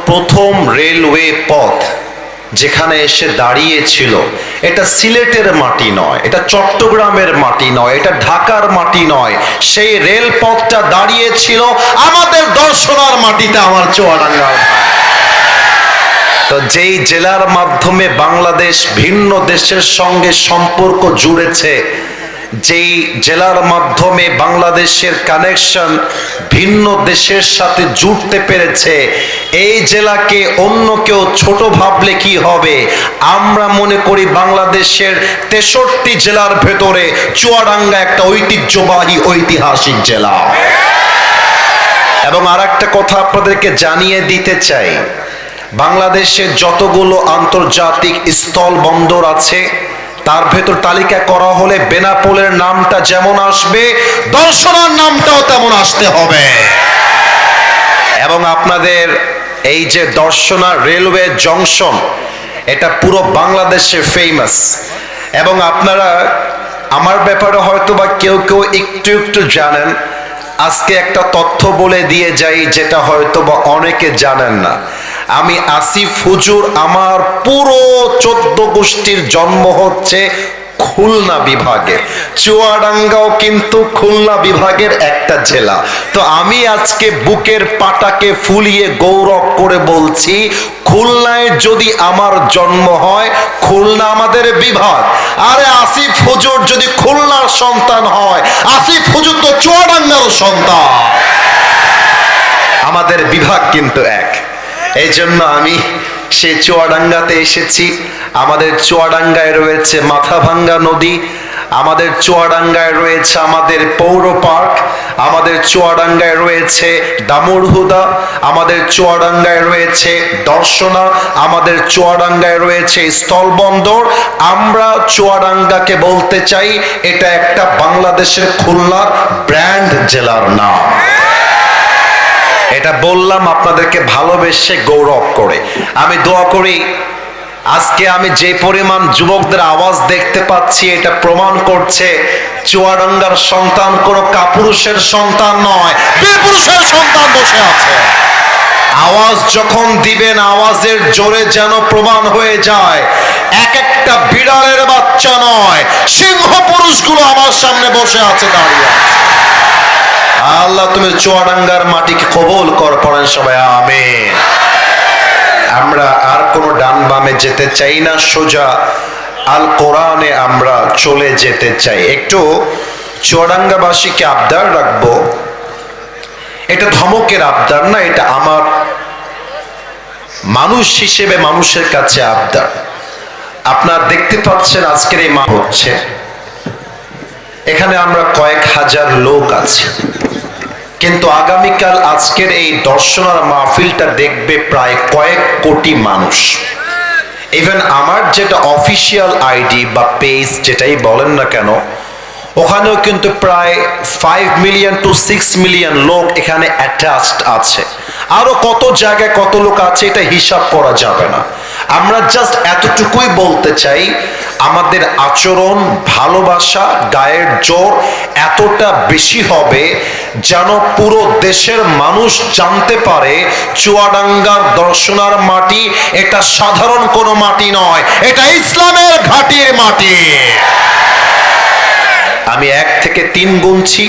প্রথম রেলওয়ে পথ যেখানে এসে দাঁড়িয়েছিল, এটা সিলেটের মাটি নয়, এটা চট্টগ্রামের মাটি নয়, এটা ঢাকার মাটি নয়, সেই রেলপথটা দাঁড়িয়েছিল আমাদের দর্শনার মাটিতে, আমার চুয়াডাঙ্গার। তো যেই জেলার মাধ্যমে বাংলাদেশ ভিন্ন দেশের সঙ্গে সম্পর্ক জুড়েছে, যেই জেলার মাধ্যমে বাংলাদেশের কানেকশন ভিন্ন দেশের সাথে জুড়তে পেরেছে, এই জেলাকে অন্য কেউ ছোট ভাবলে কি হবে? আমরা মনে করি বাংলাদেশের 63 জেলার ভেতরে চুয়াডাঙ্গা একটা ঐতিহ্যবাহী ঐতিহাসিক জেলা। এবং আর একটা কথা আপনাদেরকে জানিয়ে দিতে চাই, বাংলাদেশের যতগুলো আন্তর্জাতিক স্থল বন্দর আছে তার ভেতর তালিকা করা হলে বেনাপোলের নামটা যেমন আসবে, দর্শনার নামটাও তেমন আসতে হবে। এবং আপনাদের এই যে দর্শনা রেলওয়ে জংশন, এটা পুরো বাংলাদেশে ফেমাস। এবং আপনারা আমার ব্যাপারে হয়তো বা কেউ কেউ একটু একটু জানেন, আজকে একটা তথ্য বলে দিয়ে যাই যেটা হয়তো বা অনেকে জানেন না। আমি আসিফ হুজুর, আমার পুরো 14 গোষ্ঠীর জন্ম হচ্ছে খুলনা বিভাগে। চুয়াডাঙ্গাও কিন্তু খুলনা বিভাগের একটা জেলা। তো আমি আজকে বুকের পাটাকে ফুলিয়ে গৌরব করে বলছি, খুলনায় যদি আমার জন্ম হয়, খুলনা আমাদের বিভাগ। আরে আসিফ হুজুর যদি খুলনার সন্তান হয়, আসিফ হুজুর তো চুয়াডাঙ্গার সন্তান। আমাদের বিভাগ কিন্তু এক। এই জন্য আমি সে চুয়াডাঙ্গাতে এসেছি। আমাদের চুয়াডাঙ্গায় রয়েছে মাথাভাঙ্গা নদী, আমাদের চুয়াডাঙ্গায় রয়েছে আমাদের পৌর পার্ক, আমাদের চুয়াডাঙ্গায় রয়েছে দামুড়হুদা, আমাদের চুয়াডাঙ্গায় রয়েছে দর্শনা, আমাদের চুয়াডাঙ্গায় রয়েছে স্থলবন্দর। আমরা চুয়াডাঙ্গাকে বলতে চাই এটা একটা বাংলাদেশের খুলনার ব্র্যান্ড জেলার নাম। এটা বললাম আপনাদেরকে ভালোবেসে গৌরব করে। আমি দোয়া করি আজকে আমি যে পরিমাণ যুবকদের আওয়াজ দেখতে পাচ্ছি, এটা প্রমাণ করছে চুয়াডাঙ্গার সন্তান কোনো কাপুরুষের সন্তান নয়, বীরপুরুষের সন্তান বসে আছে। আওয়াজ যখন দিবেন, আওয়াজের জোরে যেন প্রমাণ হয়ে যায় এক একটা বিড়ালের বাচ্চা নয়, সিংহ পুরুষগুলো আমার সামনে বসে আছে, দাঁড়িয়ে আছে। আল্লাহ তুমি চুয়াডাঙ্গার মাটিকে কবুল কর, পড়েন সবাই আমিন। আমরা আর কোনো ডান বামে যেতে চাই না, সোজা আল কোরআনে আমরা চলে যেতে চাই। একটু চুয়াডাঙ্গাবাসীকে আবদার রাখবো, এটা ধমকের আবদার না, এটা আমার মানুষ হিসেবে মানুষের কাছে আবদার। আপনারা দেখতে পাচ্ছেন আজকের এই মা হচ্ছে, এখানে আমরা কয়েক হাজার লোক আছি, কিন্তু আগামীকাল আজকের এই দর্শনার মাহফিলটা দেখবে প্রায় কয়েক কোটি মানুষ। ইভেন আমার যেটা অফিসিয়াল আইডি বা পেজ যেটাই বলেন না কেন, ওখানেও কিন্তু প্রায় 5 মিলিয়ন টু 6 মিলিয়ন লোক এখানে অ্যাটাচড আছে। আরো কত জায়গায় কত লোক আছে এটা হিসাব করা যাবে না। আমরা জাস্ট এতটুকুই বলতে চাই, আমাদের আচরণ, ভালোবাসা, গায়ের জোর এতটা বেশি হবে যেন পুরো দেশের মানুষ জানতে পারে চুয়াডাঙ্গার দর্শনার মাটি এটা সাধারণ কোনো মাটি নয়, এটা ইসলামের ঘাটির মাটি। আমি 1 থেকে 3 গুনছি,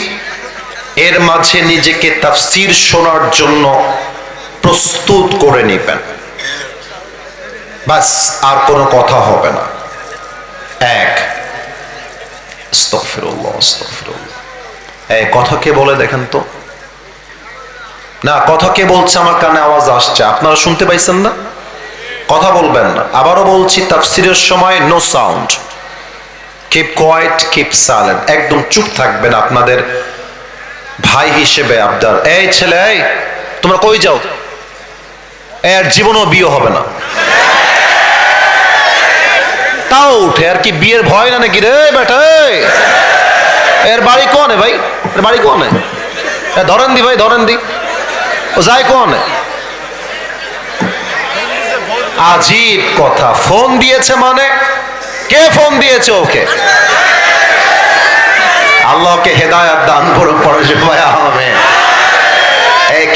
এর মাঝে নিজেকে তাফসীর শোনার জন্য প্রস্তুত করে নেবেন, বাস আর কোনো কথা হবে না। 1, আস্তাগফিরুল্লাহ আস্তাগফিরুল্লাহ। এই কথা কে বলে দেখেন তো? না, কথা কে বলছে? আমার কানে আওয়াজ আসছে, আপনারা শুনতে পাইছেন না? কথা বলবেন না। আবারও বলছি, তাফসীরের সময় no sound, keep quiet, keep silent, একদম চুপ থাকবেন। আপনাদের ভাই হিসেবে আবদার। এই ছেলে, এই তোমরা কই যাও? এর জীবনও বিয়ে হবে না। তাও উঠে আর কি, বিয়ের ভয় না নাকি রে বেটা? এর বাড়ি কোনে ভাই? এর বাড়ি কোনে? ধরেন দি ভাই, ধরেন দি। ও যায় কোনে? আজীব কথা, ফোন দিয়েছে মানে? কে ফোন দিয়েছে ওকে? আল্লাহকে হেদায়েত দান করুন, পড়ে সবাই আমিন।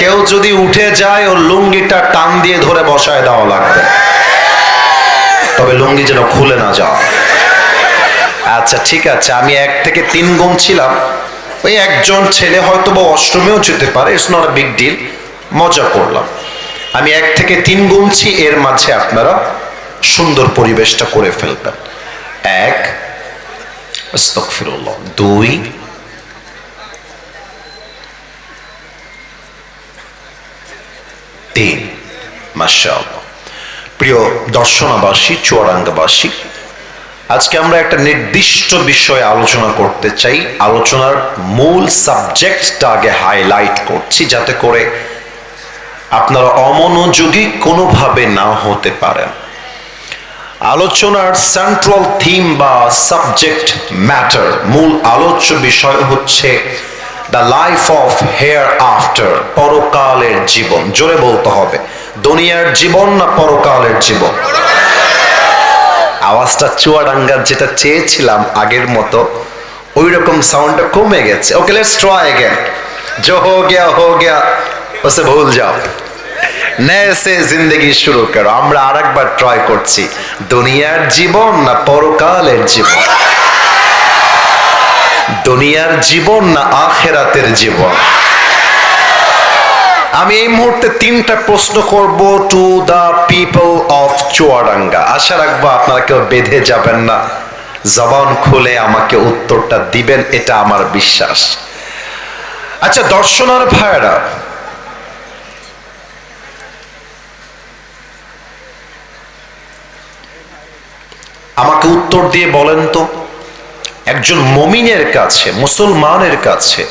কেউ যদি উঠে যায় ওর লুঙ্গিটা টান দিয়ে ধরে বসায় দেওয়া লাগবে, তবে লুঙ্গি যেন খুলে না যাও। আচ্ছা ঠিক আছে, আমি 1 থেকে 3 গুনছিলাম, ওই একজন ছেলে হয়তো বা অষ্টমেও যেতে পারে, it's not a big deal, মজা করলাম। আমি 1 থেকে 3 গুনছি, এর মাঝে আপনারা সুন্দর পরিবেশটা করে ফেলবেন। 1, আস্তাগফিরুল্লাহ, 2, 3, মাশাআল্লাহ। প্রিয় দর্শনাবাসী, চুয়াডাঙ্গাবাসী, আজকে আমরা একটা নির্দিষ্ট বিষয়ে আলোচনা করতে চাই। আলোচনার মূল সাবজেক্টটা আগে হাইলাইট করছি, যাতে করে আপনারা অমনোযোগী কোনোভাবে না হতে পারেন। আলোচনার সেন্ট্রাল থিম বা সাবজেক্ট ম্যাটার, মূল আলোচ্য বিষয় হচ্ছে the life of hair after, পরকালের জীবন। জোরে বলতে হবে, দুনিয়ার জীবন না পরকালের জীবন? আওয়াজটা চুয়াডাঙ্গার যেটা চেয়েছিলাম আগের মতো ওই রকম সাউন্ডটা কমে গেছে। ওকে, লেটস ট্রাই अगेन। जो हो गया उसे भूल जाओ, नए से जिंदगी शुरू करो। আমরা আরেকবার ট্রাই করছি, দুনিয়ার জীবন না পরকালের জীবন? দুনিয়ার জীবন না আখিরাতের জীবন? আমি এই মুহূর্তে 3টা প্রশ্ন করব to the people of Chuadanga. আশা রাখবো আপনারা কেউ বেঁধে যাবেন না, জবান খুলে আমাকে উত্তরটা দিবেন, এটা আমার বিশ্বাস। আচ্ছা দর্শনার ভাইরা, আমাকে উত্তর দিয়ে বলেন তো, একজন মুমিনের কাছে, মুসলমানের কাছে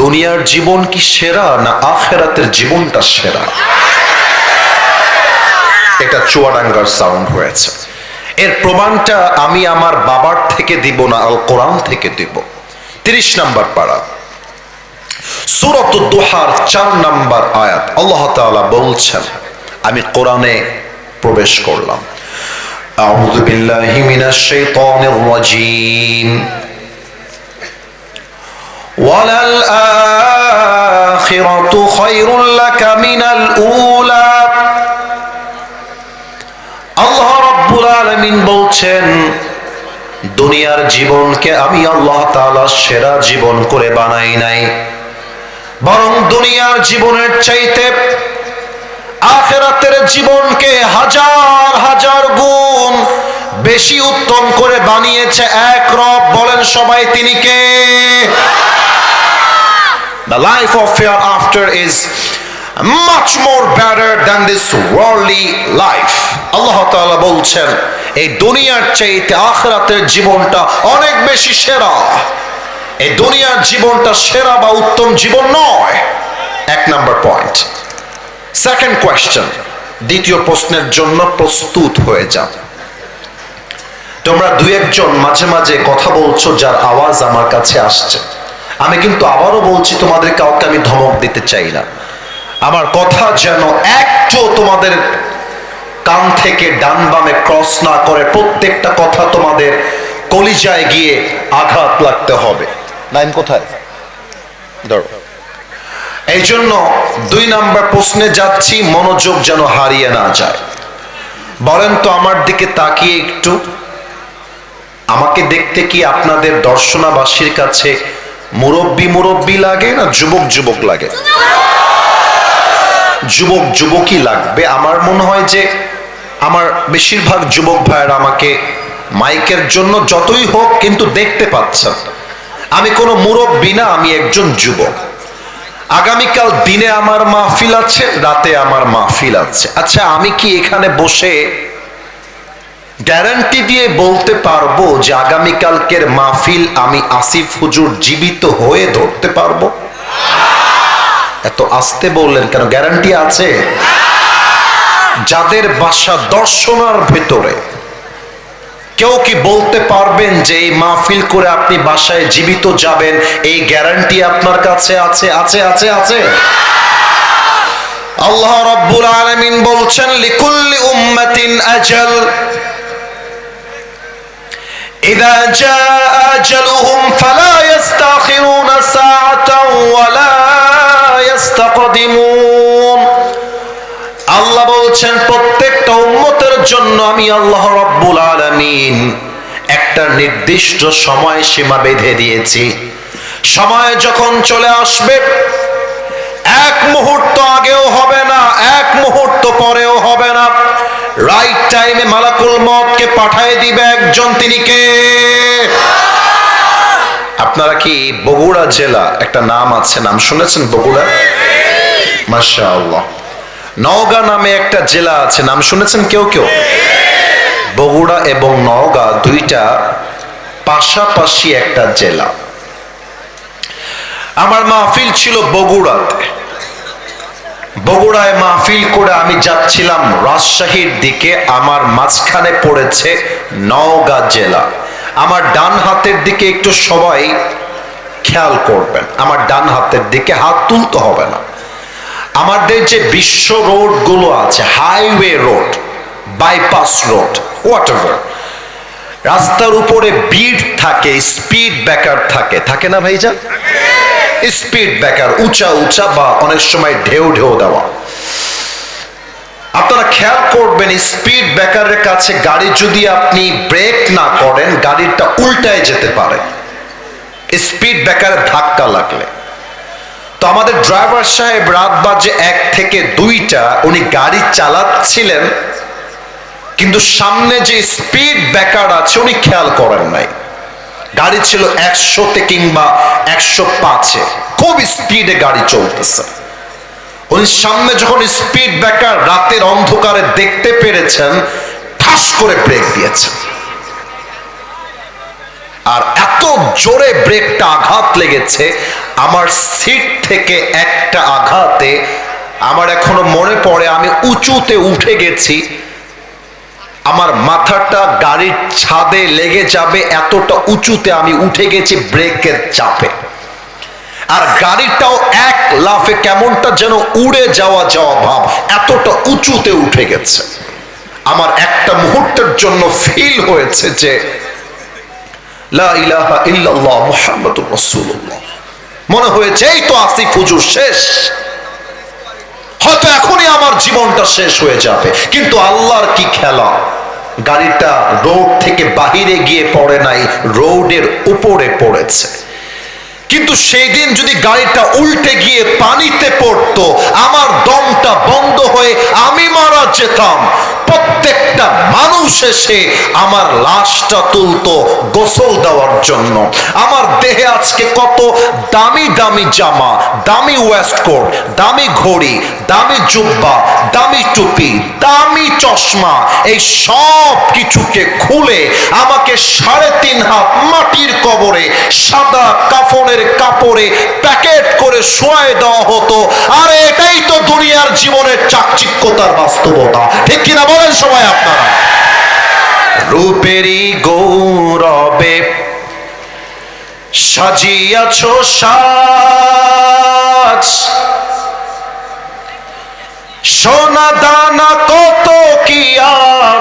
দুনিয়ার জীবন কি সেরা না আখিরাতের জীবনটা সেরা? এটা চুয়াডাঙ্গার সাউন্ড হয়েছে। এর প্রমাণটা আমি আমার বাবার থেকে দিব না, আল কোরআন থেকে দিব। 30 নম্বর পারা, সূরাত দুহার 4 নম্বর আয়াত, আল্লাহ তাআলা বলছেন, আমি কোরআনে প্রবেশ করলাম। আউযু বিল্লাহি মিনাশ শাইতানির রাজীম। ওয়ালাল আখিরাতু খায়রুল লাকা মিনাল উলা। আল্লাহ রাব্বুল আলামিন বলছেন, দুনিয়ার জীবনকে আমি আল্লাহ তাআলা সেরা জীবন করে বানাই নাই, বরং দুনিয়ার জীবনের চাইতে আখিরাতের জীবনকে হাজার হাজার গুণ বেশি উত্তম করে বানিয়েছে এক রব। বলেন সবাই, তিনি কে? The life of hereafter is much more better than this worldly life. আল্লাহ তাআলা বলছেন, এই দুনিয়ার চাইতে আখিরাতের জীবনটা অনেক বেশি সেরা। এই দুনিয়ার জীবনটা সেরা বা উত্তম জীবন নয়। 1 নম্বর পয়েন্ট। সেকেন্ড কোয়েশ্চেন, দ্বিতীয় প্রশ্নের জন্য প্রস্তুত হয়ে যাও। তোমরা 2-1 জন মাঝে মাঝে কথা বলছো, যার আওয়াজ আমার কাছে আসছে। আমি কিন্তু আবারও বলছি, তোমাদের কাউকে আমি ধমক দিতে চাই না। আমার কথা যেন একটু তোমাদের কান থেকে ডান বামে ক্রস না করে, প্রত্যেকটা কথা তোমাদের কলিজায় গিয়ে আঘাত লাগতে হবে। নাইম কোথায়? ধরো। এই জন্য 2 নম্বর প্রশ্নে যাচ্ছি, মনোযোগ যেন হারিয়ে না যায়। বলেন তো আমার দিকে তাকিয়ে একটু, আমাকে দেখতে কি আপনাদের দর্শনাবাসীর কাছে মুরব্বী মুরব্বী লাগে না যুবক যুবক লাগে? যুবক যুবকই লাগবে। আমার মনে হয় যে আমার বেশিরভাগ যুবক ভাইয়েরা আমাকে মাইকের জন্য যতই হোক কিন্তু দেখতে পাচ্ছেন। আমি কোনো মুরব্বী না, আমি একজন যুবক। আগামীকাল দিনে আমার মাহফিল আছে, রাতে আমার মাহফিল আছে। আচ্ছা, আমি কি এখানে বসে গ্যারান্টি দিয়ে বলতে পারবো যে আগামীকালকের মাহফিল আমি আসিফ হুজুর জীবিত হয়ে ধরতে পারবো? এত আস্তে বললেন কেন? গ্যারান্টি আছে? যাদের বাসা দর্শনার ভেতরে, কেউ কি বলতে পারবেন যে এই মাহফিল করে আপনি বাসায় জীবিত যাবেন? এই গ্যারান্টি আপনার কাছে আছে? আছে আছে আছে। আল্লাহ রাব্বুল আলামিন বলছেন, লিকুল্লি উম্মাতিন আজাল ইযা জাআ আজালুহুম ফালা ইস্তাখিরুনা সাআতান ওয়ালা ইস্তাকদিমুন। আল্লাহ বলছেন প্রত্যেকটা উম্মতের জন্য আমি আল্লাহ রাব্বুল আলামিন একটা নির্দিষ্ট সময় সীমা বেঁধে দিয়েছি। সময় যখন চলে আসবে, এক মুহূর্ত আগেও হবে না, এক মুহূর্ত পরেও হবে না, রাইট টাইমে মালাকুল মউতকে পাঠিয়ে দিবে একজন, তিনি কে? আপনারা কি বগুড়া জেলা একটা নাম আছে, নাম শুনেছেন বগুড়া? মাশাআল্লাহ। নওগাঁ নামে একটা জেলা আছে, নাম শুনেছেন কেউ কেউ? বগুড়া এবং নওগাঁ দুইটা পাশাপাশি একটা জেলা। আমার মাহফিল ছিল বগুড়াতে। বগুড়ায় মাহফিল করে আমি যাচ্ছিলাম রাজশাহীর দিকে, আমার মাঝখানে পড়েছে নওগাঁ জেলা। আমার ডান হাতের দিকে একটু সবাই খেয়াল করবেন, আমার ডান হাতের দিকে হাত তুলতে হবে না। আমাদের যে বিশ্ব রোড গুলো আছে, highway road, bypass road, whatever, রাস্তার উপরে বিট থাকে, স্পিড ব্রেকার থাকে, থাকে না ভাইজান? স্পিড ব্রেকার উঁচা উঁচা বা অনেক সময় ঢেউ ঢেউ দেওয়া। আপনারা খেয়াল করবেন, স্পিড ব্রেকারের কাছে গাড়ি যদি আপনি ব্রেক না করেন, গাড়িটা উল্টায় যেতে পারে স্পিড ব্রেকারে ধাক্কা লাগলে। তো আমাদের ড্রাইভার সাহেব রাত বাজে 1 থেকে 2টা উনি গাড়ি চালাচ্ছিলেন, কিন্তু সামনে যে স্পিড ব্রেকার আছে উনি খেয়াল করেন নাই। গাড়ি ছিল 100-তে কিংবা 105-এ, খুব স্পিডে গাড়ি চলতেছে। উনি সামনে যখন স্পিড ব্রেকার রাতের অন্ধকারে দেখতে পেরেছেন, ঠাস করে ব্রেক দিয়েছেন। আর এত জোরে ব্রেকটা আঘাত লেগেছে, আমার সিট থেকে একটা আঘাতে আমার এখনো মনে পড়ে, আমি উঁচুতে উঠে গেছি, আমার মাথাটা গাড়ির ছাদে লেগে যাবে, এতটা উঁচুতে আমি উঠে গেছি ব্রেকের চাপে। আর গাড়িটাও এক লাফে কেমনটা যেন উড়ে যাওয়া যাওয়া ভাব, এতটা উঁচুতে উঠে গেছে। আমার একটা মুহূর্তের জন্য ফিল হয়েছে যে লা ইলাহা ইল্লাল্লাহ মুহাম্মাদুর রাসূলুল্লাহ। মনে হয়েছে এই তো আসিফ হুজুর শেষ, হয়তো এখনই আমার জীবনটা শেষ হয়ে যাবে। কিন্তু আল্লাহর কি খেলা, গাড়িটা রোড থেকে বাহিরে গিয়ে পড়ে নাই, রোডের উপরে পড়েছে। কিন্তু সেই দিন যদি গাড়িটা উল্টে গিয়ে পানিতে পড়তো, আমার দমটা বন্ধ হয়ে আমি মারা যেতাম। প্রত্যেকটা মানুষ এসে আমার লাশটা তুলতো গোসল দেওয়ার জন্য। আমার দেহে আজকে কত দামি দামি জামা, দামি ওয়েস্টকোট, দামি ঘড়ি, দামি জুব্বা, দামি টুপি, দামি চশমা, এই সব কিছুকে খুলে আমাকে 3.5 হাত মাটির কবরে সাদা কাফনের কাপড়ে প্যাকেট করে শোয়ায় দেওয়া হতো। আর এটাই তো দুনিয়ার জীবনের চাকচিক্যতার বাস্তবতা, ঠিক কিনা বলেন সবাই আপনারা? রূপেরই গৌরবে সাজিয়াছো সাজ, সোনা দানা কত কি আর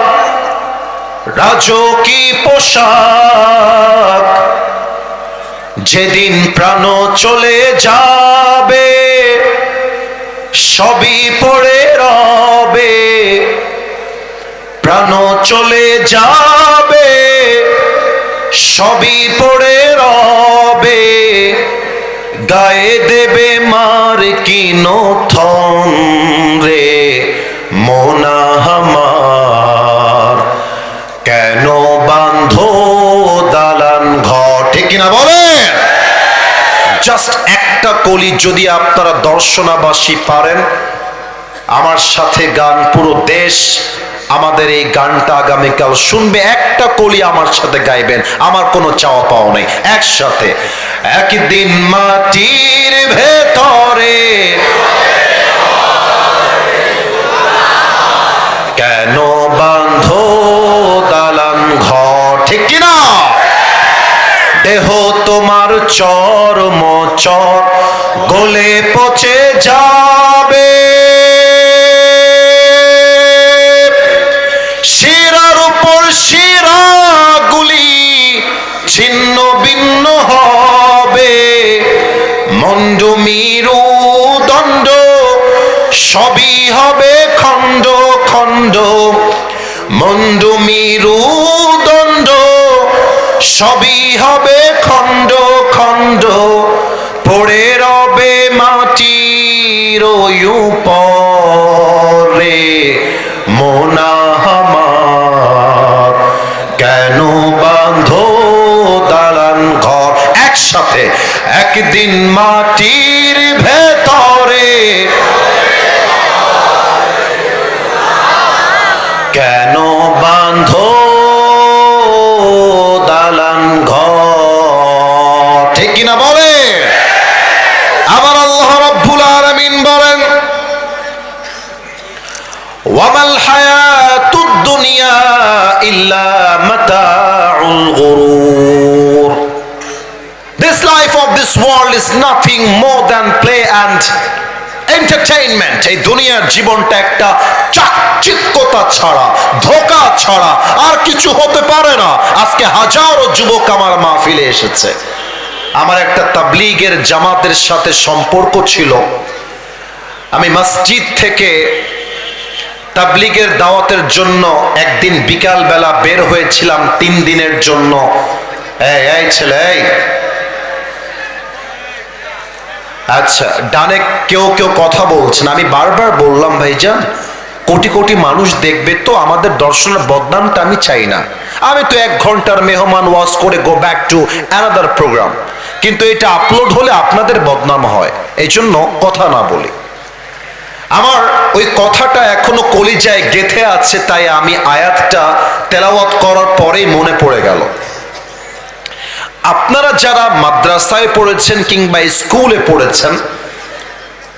রাজকী পোশাক, যেদিন প্রাণ চলে যাবে সবই পড়ে রবে, প্রাণ চলে যাবে সবই পড়ে রবে, গায়ে দেবে মার কি নথন রে মোনা আমার, কেন বাঁধো দালান ঘর, ঠিক কিনা বলেন? জাস্ট একটা কলি যদি আপনারা দর্শনাবাসী পারেন, আমার সাথে গান, পুরো দেশ আমাদের এই গানটা আগামীকাল শুনবে, একটা কলি আমার সাথে গাইবেন, আমার কোনো চাওয়া পাওয়া নেই। একসাথে, একদিন মাটির ভেতরে কেন বাঁধো দালান ঘর, ঠিক কিনা? দেহ তোমার চরম চর গলে পচে যাবে, শিরার উপর শিরাগুলি ছিন্ন ভিন্ন হবে, মন্ডু মিরুদন সবই হবে খণ্ড খণ্ড, মন্দ মেরুদণ্ড, সবই হবে খণ্ড খণ্ড, পড়ে রবে মাটির উপরে। মন আমার কেন বাঁধো দালান ঘর, একসাথে একদিন মাটির ভেতরে কেন বাঁধো দালান ঘর, ঠিক কিনা বলে? আবার আল্লাহ রাব্বুল আলামিন বলেন, ওয়ামাল হায়াতুদ দুনিয়া ইল্লা মাতাউল গুরুর। This life of this world is nothing more than play and entertainment. এই দুনিয়ার জীবনটা একটা চাকচিক্যতা ছাড়া, ধোঁকা ছাড়া আর কিছু হতে পারে না। আজকে হাজারো যুবক আমার মাহফিলে এসেছে। আমার একটা তাবলীগের জামাতের সাথে সম্পর্ক ছিল। আমি মসজিদ থেকে তাবলীগের দাওয়াতের জন্য একদিন বিকাল বেলা বের হয়েছিলাম 3 দিনের জন্য। এই ছেলে, এই আচ্ছা, ডানে কেউ কেউ কথা বলছেন। আমি বারবার বললাম, ভাইজান কোটি কোটি মানুষ দেখবে তো, আমাদের দর্শনের বদনামটা আমি চাই না। আমি তো 1 ঘন্টার মেহমান ওয়াজ করে go back to another programme, কিন্তু এটা আপলোড হলে আপনাদের বদনাম হয়, এই জন্য কথা না বলি। আমার ওই কথাটা এখনো কলিজায় গেঁথে আছে, তাই আমি আয়াতটা তেলাওয়াত করার পরেই মনে পড়ে গেল। আপনারা যারা মাদ্রাসায় পড়েছেন কিংবা স্কুলে পড়েছেন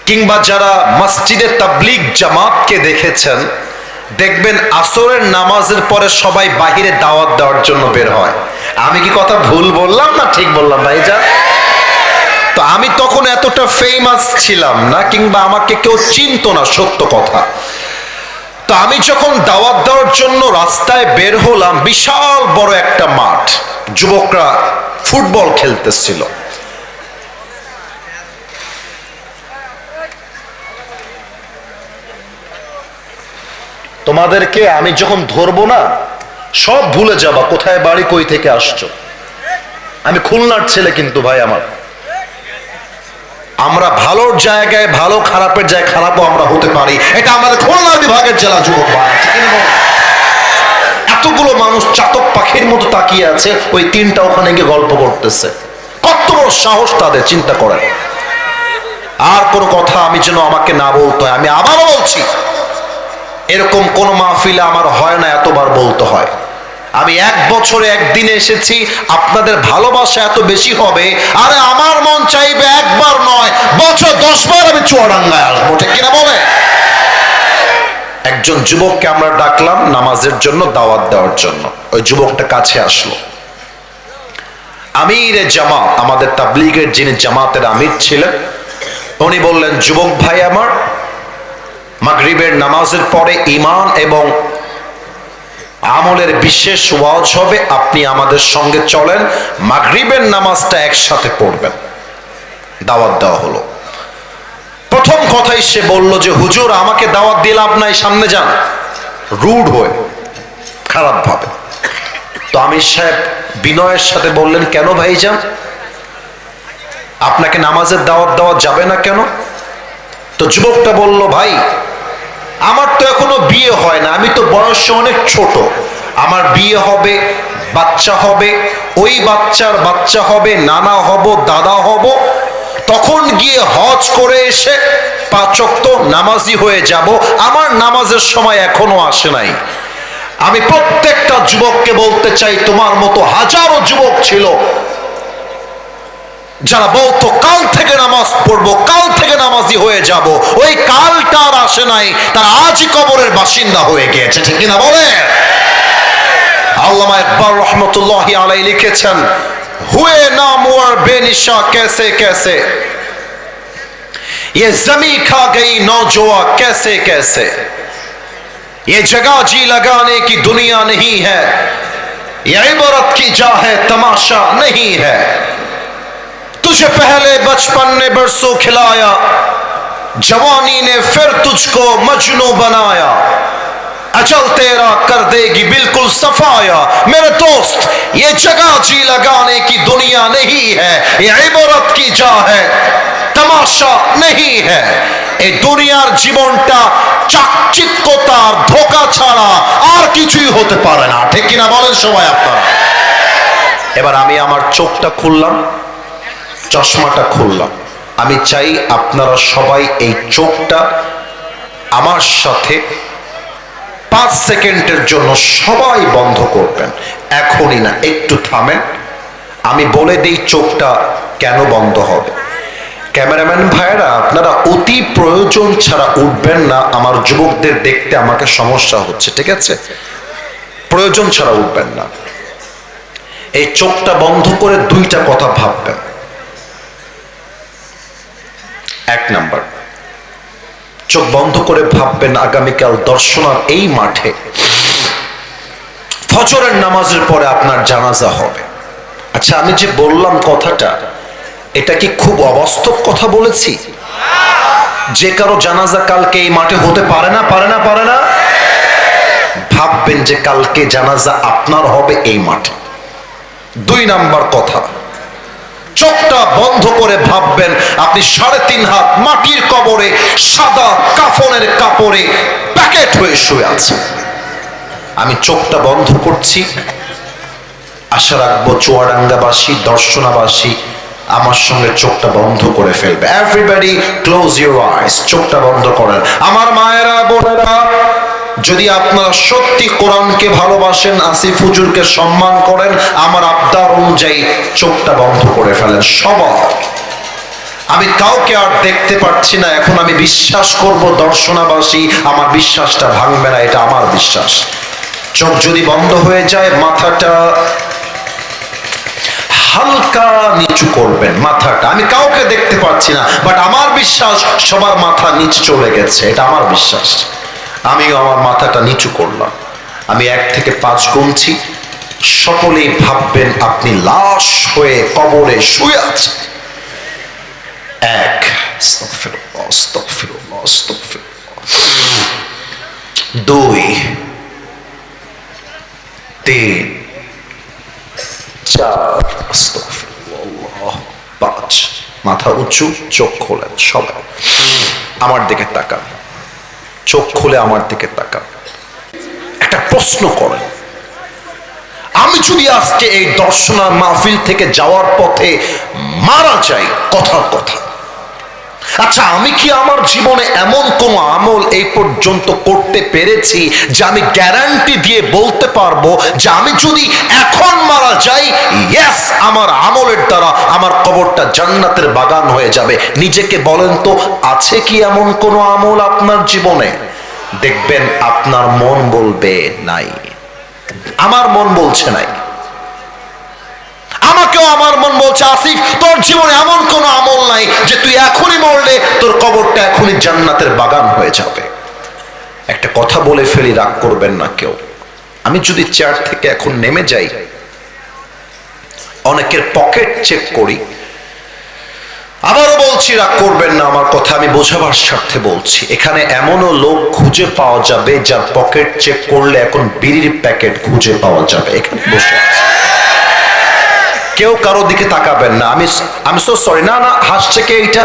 কিংবা যারা মসজিদে তাবলীগ জামাতকে দেখেছেন, দেখবেন আসরের নামাজের পরে সবাই বাহিরে দাওয়াত দেওয়ার জন্য বের হয়। আমি কি কথা ভুল বললাম না ঠিক বললাম ভাইজান? তো আমি তখন এতটা ফেমাস ছিলাম না, কিংবা আমাকে কেউ চিনতো না, সত্য কথা। তো আমি যখন দাওয়াত দেওয়ার জন্য রাস্তায় বের হলাম, বিশাল বড় একটা মাঠ, যুবকরা ফুটবল খেলতেছিল। তোমাদেরকে আমি যখন ধরবো না, সব ভুলে যাবা কোথায় বাড়ি, কই থেকে আসছো। আমি খুলনার ছেলে, কিন্তু ভাই আমরা ভালোর জায়গায় ভালো, খারাপের জায়গায় খারাপও আমরা হতে পারি। এটা আমাদের খুলনা বিভাগের জেলা যুবক ভাই। এতগুলো মানুষ চাতক পাখির মতো তাকিয়ে আছে, ওই 3টা ওখানে গিয়ে গল্প করতেছে। কত বড় সাহস তাদের, চিন্তা করেন। আর কোনো কথা আমি যেন আমাকে না বলতে হয়। আমি আবারও বলছি, এরকম কোন মাহফিলে আমার হয় না এতবার বলতে হয়। আমি 1 বছরে 1 দিনে এসেছি, আপনাদের ভালোবাসা এত বেশি হবে। আরে আমার মন চাইবে একবার নয়, বছর 10 বার আমি চুয়াডাঙ্গায় আসবো, ঠিক কিনা বলে? একজন যুবককে আমরা ডাকলাম নামাজের জন্য, দাওয়াত দেওয়ার জন্য। ওই যুবকটা কাছে আসলো। আমিরে জামাত, আমাদের তাবলীগের যিনি জামাতের আমির ছিলেন, উনি বললেন, যুবক ভাই আমার, মাগরিবের নামাজের পরে ঈমান এবং আমলের বিশেষ ওয়াজ হবে, আপনি আমাদের সঙ্গে চলেন, মাগরিবের নামাজটা একসাথে পড়বেন। দাওয়াত দেওয়া হলো। প্রথম কথাই সে বলল যে, হুজুর আমাকে দাওয়াত দিয়ে লাভ নাই, সামনে যান, রুড হয়ে, খারাপ ভাবে। তো আমির সাহেব বিনয়ের সাথে বললেন, কেন ভাইজান, আপনাকে নামাজের দাওয়াত দেওয়া যাবে না কেন? তো যুবকটা বলল, ভাই আমার তো এখনো বিয়ে হয় না, আমি তো বয়সে অনেক ছোট, আমার বিয়ে হবে, বাচ্চা হবে, ওই বাচ্চার বাচ্চা হবে, নানা হব, দাদা হব, তখন গিয়ে হজ করে এসে 5 ওয়াক্ত নামাজি হয়ে যাব। আমার নামাজের সময় এখনো আসে নাই। আমি প্রত্যেকটা যুবককে বলতে চাই, তোমার মতো হাজারো যুবক ছিল যারা বলতো কাল থেকে নামাজ পড়বো, কাল থেকে নামাজি হয়ে যাব, ওই কালটা আর আসে নাই, তারা আজই কবরের বাসিন্দা হয়ে গিয়েছে, ঠিক কিনা বলে? আল্লামা ইকবাল রহমতুল্লাহি আলাইহি লিখেছেন, হুয়ে নামওয়ার বেনিশা कैसे कैसे, ये जमी खा गई नौजवा कैसे कैसे, ये जगह जी लगाने की दुनिया नहीं है, ये इबरत की जा है तमाशा नहीं है, तुझे पहले बचपन ने बरसों खिलाया, जवानी ने फिर तुझको मजनू बनाया, अचल तेरा कर देगी बिल्कुल सफाया। मेरे दोस्त, ये जगह जी लगाने की दुनिया नहीं है, ये इबारत की जा है, तमाशा नहीं है। এই দুনিয়ার জীবনটা চাকচিক্যতার ধোঁকা ছাড়া আর কিছুই হতে পারে না, ঠিক কিনা বলেন সবাই আপনারা? এবার আমি আমার চোখটা খুললাম, চশমাটা খুললাম। আমি চাই আপনারা সবাই এই চোখটা আমার সাথে 5 সেকেন্ডের জন্য সবাই বন্ধ করবেন। এখনই না, একটু থামেন, আমি বলে দিই চোখটা কেন বন্ধ হবে। ক্যামেরাম্যান ভাইরা, আপনারা অতি প্রয়োজন ছাড়া উঠবেন না, আমার যুবকদের দেখতে আমাকে সমস্যা হচ্ছে, ঠিক আছে? প্রয়োজন ছাড়া উঠবেন না। এই চোখটা বন্ধ করে দুইটা কথা ভাববেন। 1 নাম্বার, চোখ বন্ধ করে ভাববেন আগামীকাল দর্শনার এই মাঠে ফজরের নামাজের পরে আপনার জানাজা হবে। আচ্ছা, আমি যে বললাম কথাটা, এটা কি খুব অবাস্তব কথা বলেছি? যে কারো জানাজা কালকে এই মাঠে হতে পারে না, পারে না, পারে না? ভাববেন যে কালকে জানাজা আপনার হবে এই মাঠে। 2 নাম্বার কথা, চোখটা বন্ধ করে ভাববেন আপনি 3.5 হাত মাটির কবরে সাদা কাফনের কাপড়ে প্যাকেট হয়ে শুয়ে আছেন। আমি চোখটা বন্ধ করছি, আশা রাখবো চুয়াডাঙ্গাবাসী, দর্শনাবাসী আমার সঙ্গে চোখটা বন্ধ করে ফেলবে। এভরিবডি ক্লোজ ইউর আইস, চোখটা বন্ধ করেন। আমার মায়েরা, বোনেরা, যদি আপনারা সত্যি কোরআনকে ভালোবাসেন, আসিফ হুজুরকে সম্মান করেন, আমার আবদার অনুযায়ী চোখটা বন্ধ করে ফেলেন সবার। আমি কাউকে আর দেখতে পাচ্ছি না, এখন আমি বিশ্বাস করব দর্শনাবাসী আমার বিশ্বাসটা ভাঙবে না, এটা আমার বিশ্বাস। চোখ যদি বন্ধ হয়ে যায়, মাথাটা হালকা নিচু করবেন, মাথাটা। আমি কাউকে দেখতে পাচ্ছি না, বাট আমার বিশ্বাস সবার মাথা নিচু চলে গেছে, এটা আমার বিশ্বাস। আমিও আমার মাথাটা নিচু করলাম। আমি 1 থেকে 5 গুনছি, সকলেই ভাববেন আপনি লাশ হয়ে কবরে শুয়ে আছেন। 1, আস্তাগফিরুল্লাহ, আস্তাগফিরুল্লাহ, আস্তাগফিরুল্লাহ। 2, 3, 4, আস্তাগফিরুল্লাহ, 5। মাথা উঁচু, চোখ খোলেন সবাই, আমার দিকে তাকান, চোখ খুলে আমার দিকে তাকান। একটা প্রশ্ন করেন, আমি যদি আজকে এই দর্শনার মাহফিল থেকে যাওয়ার পথে মারা যাই, কথার কথা, আচ্ছা আমি কি আমার জীবনে এমন কোন আমল এই পর্যন্ত করতে পেরেছি যে আমি গ্যারান্টি দিয়ে বলতে পারবো যে আমি যদি এখন মারা যাই, ইয়েস, আমার আমলের দ্বারা আমার কবরটা জান্নাতের বাগান হয়ে যাবে? নিজেকে বলেন তো, আছে কি এমন কোন আমল আপনার জীবনে? দেখবেন আপনার মন বলবে নাই, আমার মন বলছে নাই। আমাকেও আমার মন বলছে, আসিফ তোর জীবনে এমন কোন আমল নাই যে তুই এখনই মরলে তোর কবরটা এখনই জান্নাতের বাগান হয়ে যাবে। একটা কথা বলে ফেলি, রাগ করবেন না কেউ। আমি যদি চেয়ার থেকে এখন নেমে যাই, অনেকের পকেট চেক করি, আবারও বলছি, রাগ করবেন না, আমার কথা আমি বোঝাবার স্বার্থে বলছি। এখানে এমনও লোক খুঁজে পাওয়া যাবে যার পকেট চেক করলে এখন বিড়ির প্যাকেট খুঁজে পাওয়া যাবে, এখানে বসে আছে। কেউ কারো দিকে তাকাবেন না, আমি সো সরি। না না, হাসছে কে? এইটা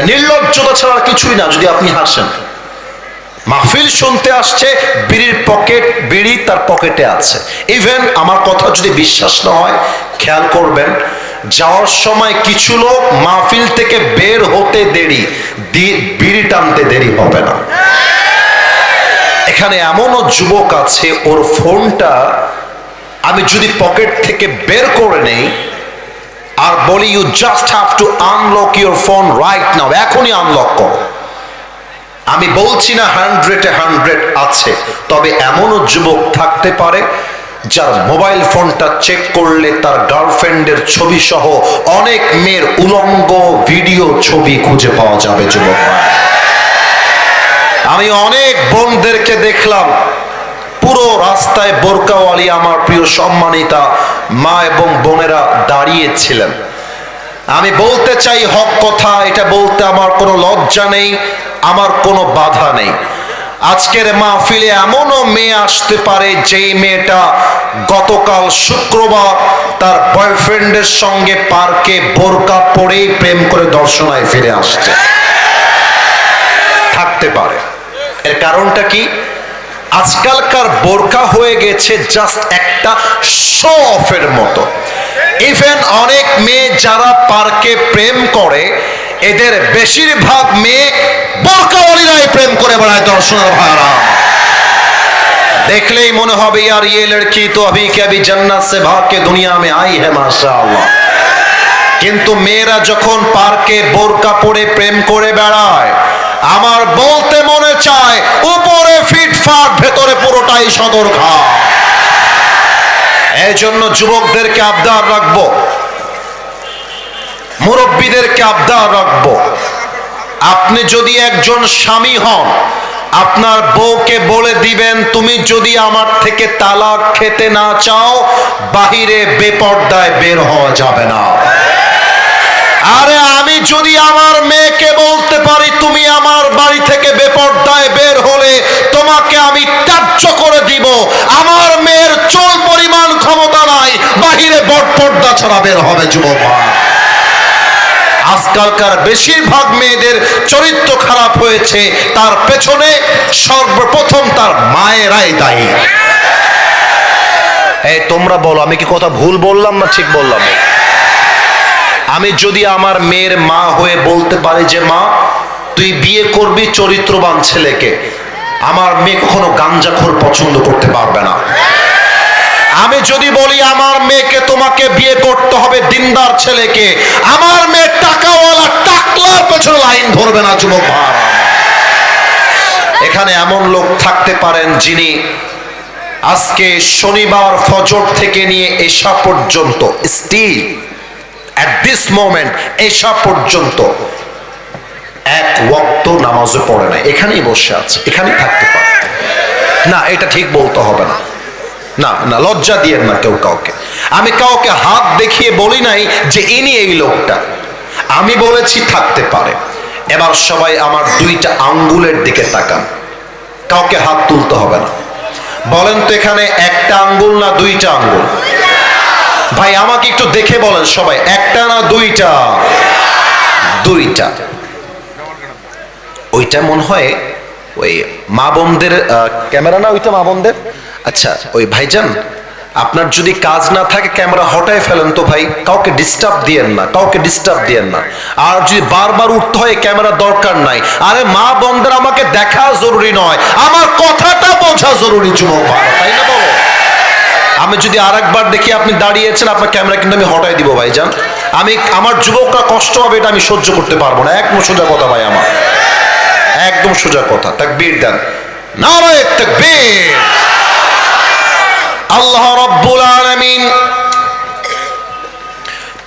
নির্লজ্জতা ছাড়া কিছুই না। যদি আপনি হাসেন, মাহফিল শুনতে আসছে, বিড়ির পকেট, বিড়ি তার পকেটে আছে। ইভেন আমার কথা যদি বিশ্বাস না হয়, খেয়াল করবেন, যাওয়ার সময় কিছু লোক মাহফিল থেকে বের হতে দেরি, বিড়ি টানতে দেরি হবে না। এখানে এমনও যুবক আছে, ওর ফোনটা আমি যদি পকেট থেকে বের করে নেই আর বলি you just have to unlock your phone right now, এখনই আনলক করো, আমি বলছি না 100-এ 100 আছে, তবে এমনও যুবক থাকতে পারে যার মোবাইল ফোনটা চেক করলে তার গার্লফ্রেন্ডের ছবি সহ অনেক মেয়ের উলঙ্গ ভিডিও ছবি খুঁজে পাওয়া যাবে। যুবক, আমি অনেক বোনদেরকে দেখলাম পুরো রাস্তায় বোরকাওয়ালি আমার প্রিয় সম্মানিতা মা এবং বোনেরা দাঁড়িয়েছিলেন। আমি বলতে চাই হক কথা, এটা বলতে আমার কোনো লজ্জা নেই, আমার কোনো বাধা নেই। আজকের মাহফিলে এমনও মেয়ে আসতে পারে যেই মেয়েটা গতকাল শুক্রবার তার বয়ফ্রেন্ডের সঙ্গে পার্কে বোরকা পরেই প্রেম করে দর্শনায় ফিরে আসছে, থাকতে পারে। এর কারণটা কি? আজকালকার বোরকা হয়ে গেছে জাস্ট একটা শো অফের মতো। ইভেন অনেক মেয়ে যারা পার্কে প্রেম করে, এদের বেশিরভাগ মেয়ে বোরকাওয়ালীরাই প্রেম করে বেড়ায়। দর্শনের ভাইরা, দেখলেই মনে হবে यार ये लड़की तो अभी के अभी जन्नत से भाग के दुनिया में आई है माशाअल्लाह। কিন্তু মেয়েরা যখন পার্কে বোরকা পরে প্রেম করে বেড়ায়, আমার বলতে মনে চায় উপরে ফিটফাট, ভেতরে পুরোটাই সদরঘা। এই জন্য যুবকদেরকে আবদার রাখবো, মুরব্বীদেরকে আবদার রাখবো, আপনি যদি একজন স্বামী হন, আপনার বউকে বলে দিবেন তুমি যদি আমার থেকে তালাক খেতে না চাও, বাহিরে বেপর্দায় বের হওয়া যাবে না। আরে আমি যদি আমার মেয়েকে বলতে পারি তুমি আমার বাড়ি থেকে বেপর্দায় বের হলে তোমাকে আমি ত্যায্য করে দিব, আমার মেয়ের চুল পরিমাণ ক্ষমতা নাই বাহিরে বটপর্দা ছাড়া বের হবে। যুবক, আজকালকার বেশিরভাগ মেয়েদের চরিত্র খারাপ হয়েছে, তার পেছনে সর্বপ্রথম তার মায়েরাই দায়ী। এই তোমরা বলো, আমি কি কথা ভুল বললাম না ঠিক বললাম? আমি যদি আমার মেয়ের মা হয়ে বলতে পারি যে মা তুই বিয়ে করবি চরিত্রবান ছেলেকে, আমার মেয়ে কখনো গাঞ্জাখোর পছন্দ করতে পারবে না। আমি যদি বলি আমার মেয়েকে তোমাকে বিয়ে করতে হবে দিনদার ছেলেকে, আমার মেয়ে টাকাওয়ালা টাকলার পেছনে লাইন ধরবে না। যুবক ভাই, এখানে এমন লোক থাকতে পারেন যিনি আজকে শনিবার ফজর থেকে নিয়ে এশা পর্যন্ত, স্টিল at this moment এশা পর্যন্ত এক ওয়াক্ত নামাজও পড়ে না, এখানেই বসে আছে, এখানেই থাকতে পারে না। এটা ঠিক বলতে হবে না, না না, লজ্জা দিয়েন না কেউ কাউকে। আমি কাউকে হাত দেখিয়ে বলি নাই যে ইনি এই লোকটা, আমি বলেছি থাকতে পারে। এবার সবাই আমার দুইটা আঙ্গুলের দিকে তাকান, কাউকে হাত তুলতে হবে না। বলেন তো এখানে একটা আঙ্গুল না দুইটা আঙ্গুল? ভাই আমাকে একটু দেখে বলেন সবাই, একটা না দুইটা? দুইটা। ওইটা মনে হয় ওই মা বোনদের ক্যামেরা না, ওইটা মা বোনদের। আচ্ছা ওই ভাইজান, আপনার যদি কাজ না থাকে ক্যামেরা হটায় ফেলেন তো ভাই, কাউকে ডিস্টার্ব দিয়েন না, কাউকে ডিস্টার্ব দিয়েন না। আর যদি বারবার উঠতে হয় ক্যামেরা দরকার নাই। আরে মা বোনদের আমাকে দেখা জরুরি নয়, আমার কথাটা বোঝা জরুরি। যুবক ভাই, তাই না বলো? আমি যদি আরেকবার দেখি আপনি দাঁড়িয়েছেন, আপনার ক্যামেরা কিন্তু আমি হটাই দিব ভাইজান। আমি আমার যুবকরা কষ্ট হবে এটা আমি সহ্য করতে পারবো না। একদম সোজা কথা ভাই, আমার একদম সোজা কথা। তাকবীর দেন, নারায়ে তাকবীর। আল্লাহ রাব্বুল আলামিন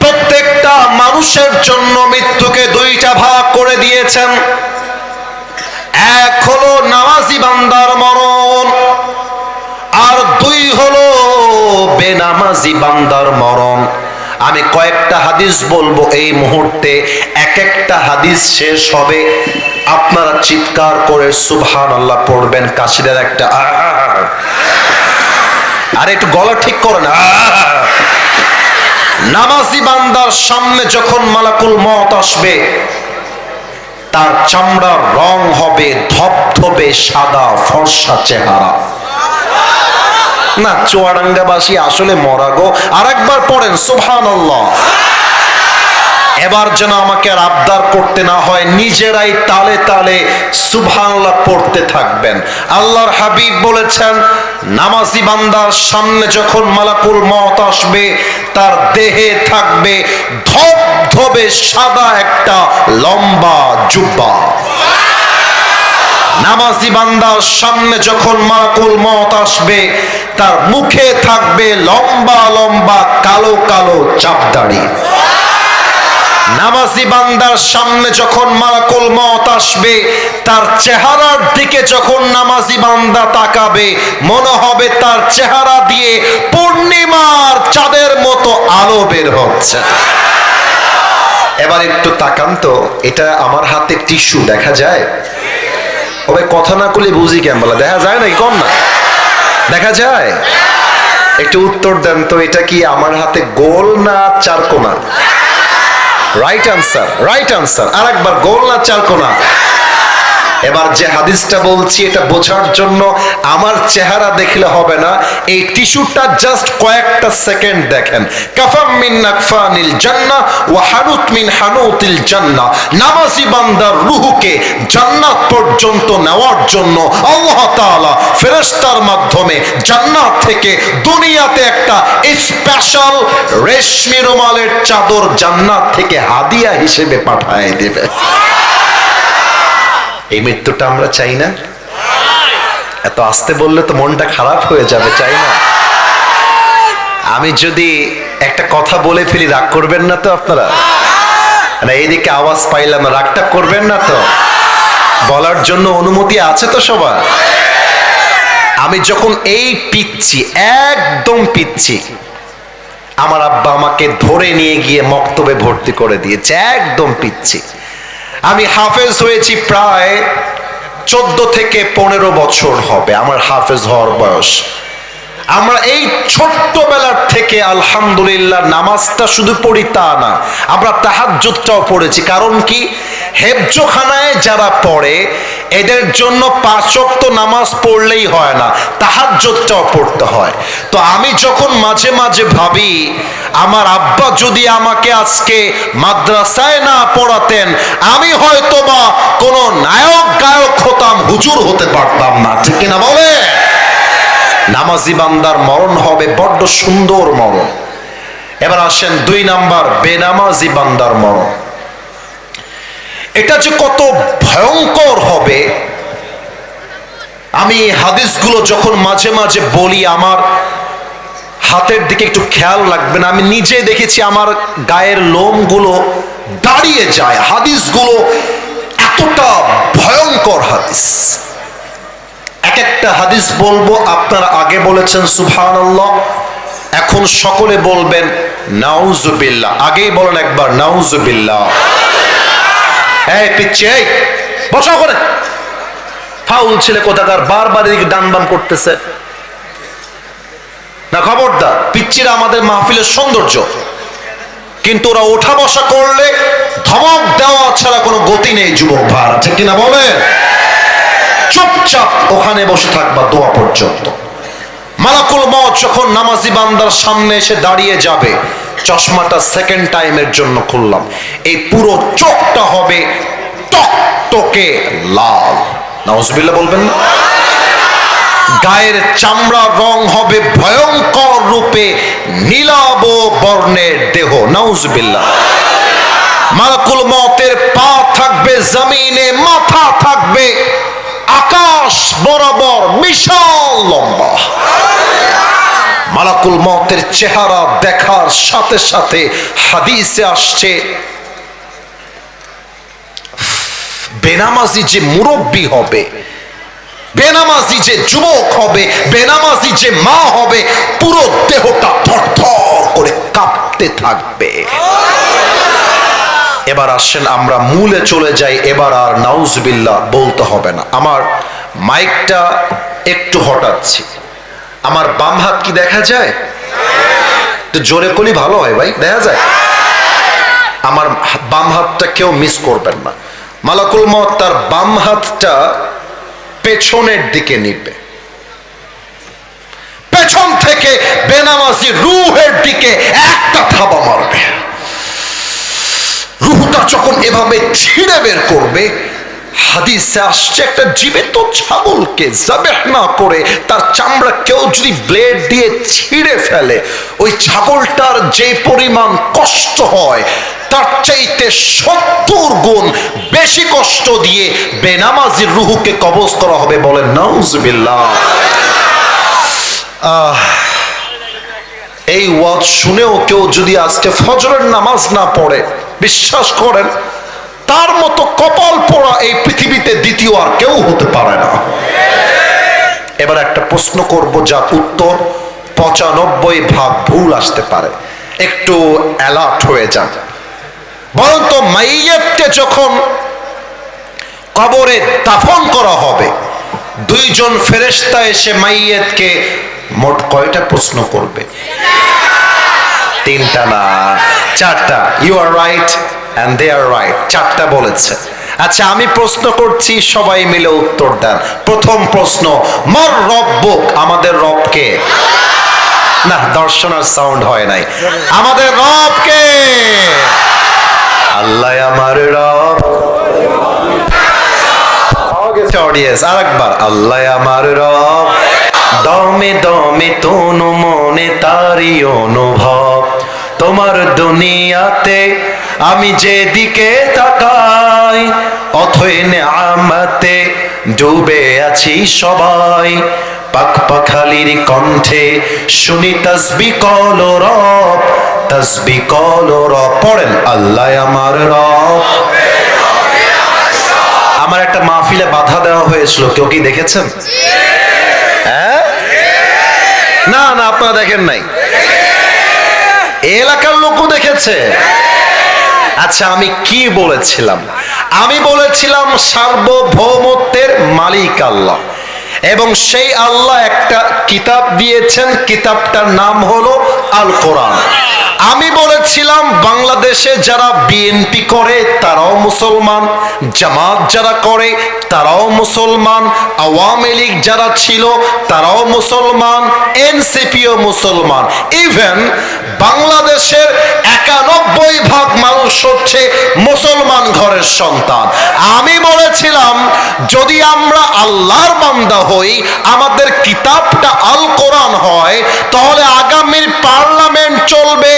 প্রত্যেকটা মানুষের জন্য মৃত্যুকে দুইটা ভাগ করে দিয়েছেন। এক হলো নামাজি বান্দার মরণ, আর দুই হলো বেনামাজি বান্দার মরণ। আমি কয়েকটা হাদিস বলবো এই মুহূর্তে, এক একটা হাদিস শেষ হবে আপনারা চিৎকার করে সুবহানাল্লাহ পড়বেন। কাশিদের একটা আর একটু গলা ঠিক করে না। নামাজি বান্দার সামনে যখন মালাকুল মওত আসবে, তার চামড়ার রং হবে ধবধবে সাদা ফর্সা চেহারা। না চুয়াডাঙ্গাবাসী আসলে মরা গো, আরেকবার পড়েন সুবহানাল্লাহ। এবার যেন আমাকে আর আবদার করতে না হয়, নিজেরাই তালে তালে সুবহানাল্লাহ পড়তে থাকবেন। আল্লাহর হাবিব বলেছেন নামাজি বান্দার সামনে যখন মালাকুল মওত আসবে, তার দেহে থাকবে ধবধবে সাদা একটা লম্বা জুব্বা। নামাজি বান্দার সামনে যখন মালাকুল মওত আসবে, তার মুখে থাকবে লম্বা লম্বা কালো কালো চাপদাড়ি। নামাজি বান্দার সামনে যখন মালাকুল মওত আসবে, তার চেহারার দিকে যখন নামাজি বান্দা তাকাবে, মনে হবে তার চেহারা দিয়ে পূর্ণিমার চাঁদের মতো আলো বের হচ্ছে। এবার একটু তাকান তো, এটা আমার হাতে টিস্যু দেখা যায়? ওই কথা না করলে বুঝি কেমন বলা, দেখা যায় নাকি কম না? দেখা যায়? একটু উত্তর দেন তো, এটা কি আমার হাতে গোল না চারকোনা? Right answer, right answer. আর একবার, গোল না চারকোনা? এবার যে হাদিসটা বলছি এটা বোঝার জন্য আমার চেহারা দেখলে হবে না, এই টিস্যুটা জাস্ট কয়েকটা সেকেন্ড দেখেন। কাফাম মিন নাকফানিল জান্নাহ ওয়া হানুত মিন হানুতিল জান্নাহ। নামাজি বান্দার রূহকে জান্নাত পর্যন্ত নেওয়ার জন্য আল্লাহ তাআলা ফেরেশতার মাধ্যমে জান্নাত থেকে দুনিয়াতে একটা স্পেশাল রেশমি রুমালের চাদর জান্নাত থেকে হাদিয়া হিসেবে পাঠায় দেবে। এই মৃত্যুটা আমরা চাই না? এত আস্তে বললে তো মনটা খারাপ হয়ে যাবে, চাই না? আমি যদি একটা কথা বলে ফেলি রাগ করবেন না তো আপনারা? না, এইদিকে আওয়াজ পাইলাম, রাগটা করবেন না তো? বলার জন্য অনুমতি আছে তো সবার? আমি যখন এই পিচ্ছি, একদম পিচ্ছি, আমার আব্বা আমাকে ধরে নিয়ে গিয়ে মক্তবে ভর্তি করে দিয়েছে, একদম পিচ্ছি। আমি হাফেজ হয়েছি প্রায় 14 থেকে 15 বছর হবে আমার হাফেজ হওয়ার বয়স। আমরা এই ছোট্টবেলার থেকে আলহামদুলিল্লাহ নামাজটা শুধু পড়ি তা না, আমরা তাহাজ্জুদটাও পড়েছি। কারণ কি, হেফজখানায় যারা পড়ে এদের জন্য 5 ওয়াক্ত নামাজ পড়লেই হয় না, তাহাজ্জুদটাও পড়তে হয়। তো আমি যখন মাঝে মাঝে ভাবি, আমার আব্বা যদি আমাকে আজকে মাদ্রাসায় না পড়াতেন, আমি হয়তোবা কোনো নায়ক গায়ক হতাম, হুজুর হতে পারতাম না। ঠিক কিনা বলে? নামাজি বান্দার মরণ হবে বড্ড সুন্দর মরণ। এবার আসেন 2 নাম্বার, বেনামাজি বান্দার মরণ। এটা যে কত ভয়ঙ্কর হবে, আমি হাদিসগুলো যখন মাঝে মাঝে বলি, আমার হাতের দিকে একটু খেয়াল রাখবেন। আমি নিজে দেখেছি আমার গায়ের লোমগুলো দাঁড়িয়ে যায়, হাদিসগুলো এতটা ভয়ঙ্কর হাদিস। এক একটা হাদিস বলবো, আপনারা আগে বলেছেন সুবহানাল্লাহ, এখন সকলে বলবেন নাউজুবিল্লাহ। আগেই বলেন একবার নাউজুবিল্লাহ। এই পিচ্ছি, এই বসাও করে, ফাউল ছেলে কোথাকার, বারবার এদিকে ডান বাম করতেছে না। খবরদার, পিচ্চিরা আমাদের মাহফিলের সৌন্দর্য, কিন্তু ওরা ওঠা বসা করলে ধমক দেওয়া ছাড়া কোনো গতি নেই যুবক ভাইরা। ঠিক কিনা বলেন? চুপচাপ ওখানে বসে থাকবা দোয়া পর্যন্ত। মালাকুল মউত যখন নামাজি বান্দার সামনে এসে দাঁড়িয়ে যাবে, চশমাটা সেকেন্ড টাইমের জন্য খুললাম, এই পুরো চোখটা হবে টকটকে লাল। নাউজুবিল্লাহ বলবেন না? গায়ের চামড়ার রং হবে ভয়ঙ্কর রূপে নীলাভ বর্ণের দেহ। নাউজুবিল্লাহ। মালাকুল মউতের পা থাকবে জমিনে, মাথা থাকবে আকাশ বরাবর, বিশাল লম্বা। মালাকুল মউতের চেহারা দেখার সাথে সাথে হাদিসে আসছে, বেনামাজি যে মুরব্বী হবে, বেনামাজি যে যুবক হবে, বেনামাজি যে মা হবে, পুরো দেহটা থরথর করে কাঁপতে থাকবে। এবার আসেন আমরা মূলে চলে যাই, এবার আর নাউজুবিল্লাহ বলতে হবে না। আমার মাইকটা একটু হটাচ্ছি, আমার বাম হাত কি দেখা যায়? তো জোরে করলে ভালো হয় ভাই, দেখা যায়? আমার বাম হাতটা কেউ মিস করবেন না। মালাকুল মউত তার বাম হাতটা পেছনের দিকে নিবে, পেছন থেকে বেনামাজি রূহের দিকে একটা থাবা মারবে। রূহটা যখন এভাবে ছিঁড়ে বের করবে, হাদিসে আসছে একটা জীবিত ছাগলকে যাবেহ না করে তার চামড়া কেউ যদি ব্লেড দিয়ে ছিঁড়ে ফেলে, ওই ছাগলটার যে পরিমাণ কষ্ট হয় তার চাইতে 70 গুণ বেশি কষ্ট দিয়ে বেনামাজির রূহকে কবজ করা হবে। বলেন নাউজুবিল্লাহ। এই ওয়াজ শুনেও কেউ যদি আজকে ফজরের নামাজ না পড়ে, বিশ্বাস করেন তার মতো কপাল পোড়া এই পৃথিবীতে দ্বিতীয় আর কেউ হতে পারে না। এবার একটা প্রশ্ন করব, যার উত্তর 95% ভুল আসতে পারে, একটু অ্যালার্ট হয়ে যান। বরং তো মাইয়াতকে যখন কবরে দাফন করা হবে, দুইজন ফেরেশতা এসে মাইয়াতকে মোট কয়টা প্রশ্ন করবে? তিনটা না, চারটা। You are right and they are right, চারটা বলেছে। আচ্ছা, আমি প্রশ্ন করছি, সবাই মিলে উত্তর দেন। প্রথম প্রশ্ন, মর রব্বুক, আমাদের রব কে? না, দর্শনার সাউন্ড হয় নাই। আমাদের রব কে? আল্লাহ আমার রব। অডিয়েন্স আরেকবার, আল্লাহ আমার রব। দমে দমে তনু মনে তারি অনুভব, তোমার দুনিয়াতে আমি যেদিকে তাকাই, অথই নেয়ামতে ডুবে আছি সবাই। পাক পাখালির কণ্ঠে শুনি তাসবিহ কলো রব, তাসবিহ কলো রব। পড়েন, আল্লাহ আমার রব। আমার একটা মাহফিলে বাধা দেওয়া হয়েছিল, কেউ কি দেখেছেন? হ্যাঁ, না না, আপনারা দেখেন নাই, এলাকার লোকও দেখেছে। আচ্ছা, আমি কি বলেছিলাম? আমি বলেছিলাম সার্বভৌমত্বের মালিক আল্লাহ, এবং সেই আল্লাহ একটা কিতাব দিয়েছেন, কিতাবটার নাম হলো আল কোরআন। আমি বলেছিলাম বাংলাদেশে যারা বিএনপি করে তারাও মুসলমান, জামাত যারা করে তারাও মুসলমান, আওয়ামী লীগ যারা ছিল তারাও মুসলমান, এনসিপিও মুসলমান। ইভেন বাংলাদেশের 91% মানুষ হচ্ছে মুসলমান ঘরের সন্তান। আমি বলেছিলাম যদি আমরা আল্লাহর বান্দা হই, আমাদের কিতাবটা আল কোরআন হয়, তাহলে আগামীর পার্লামেন্ট চলবে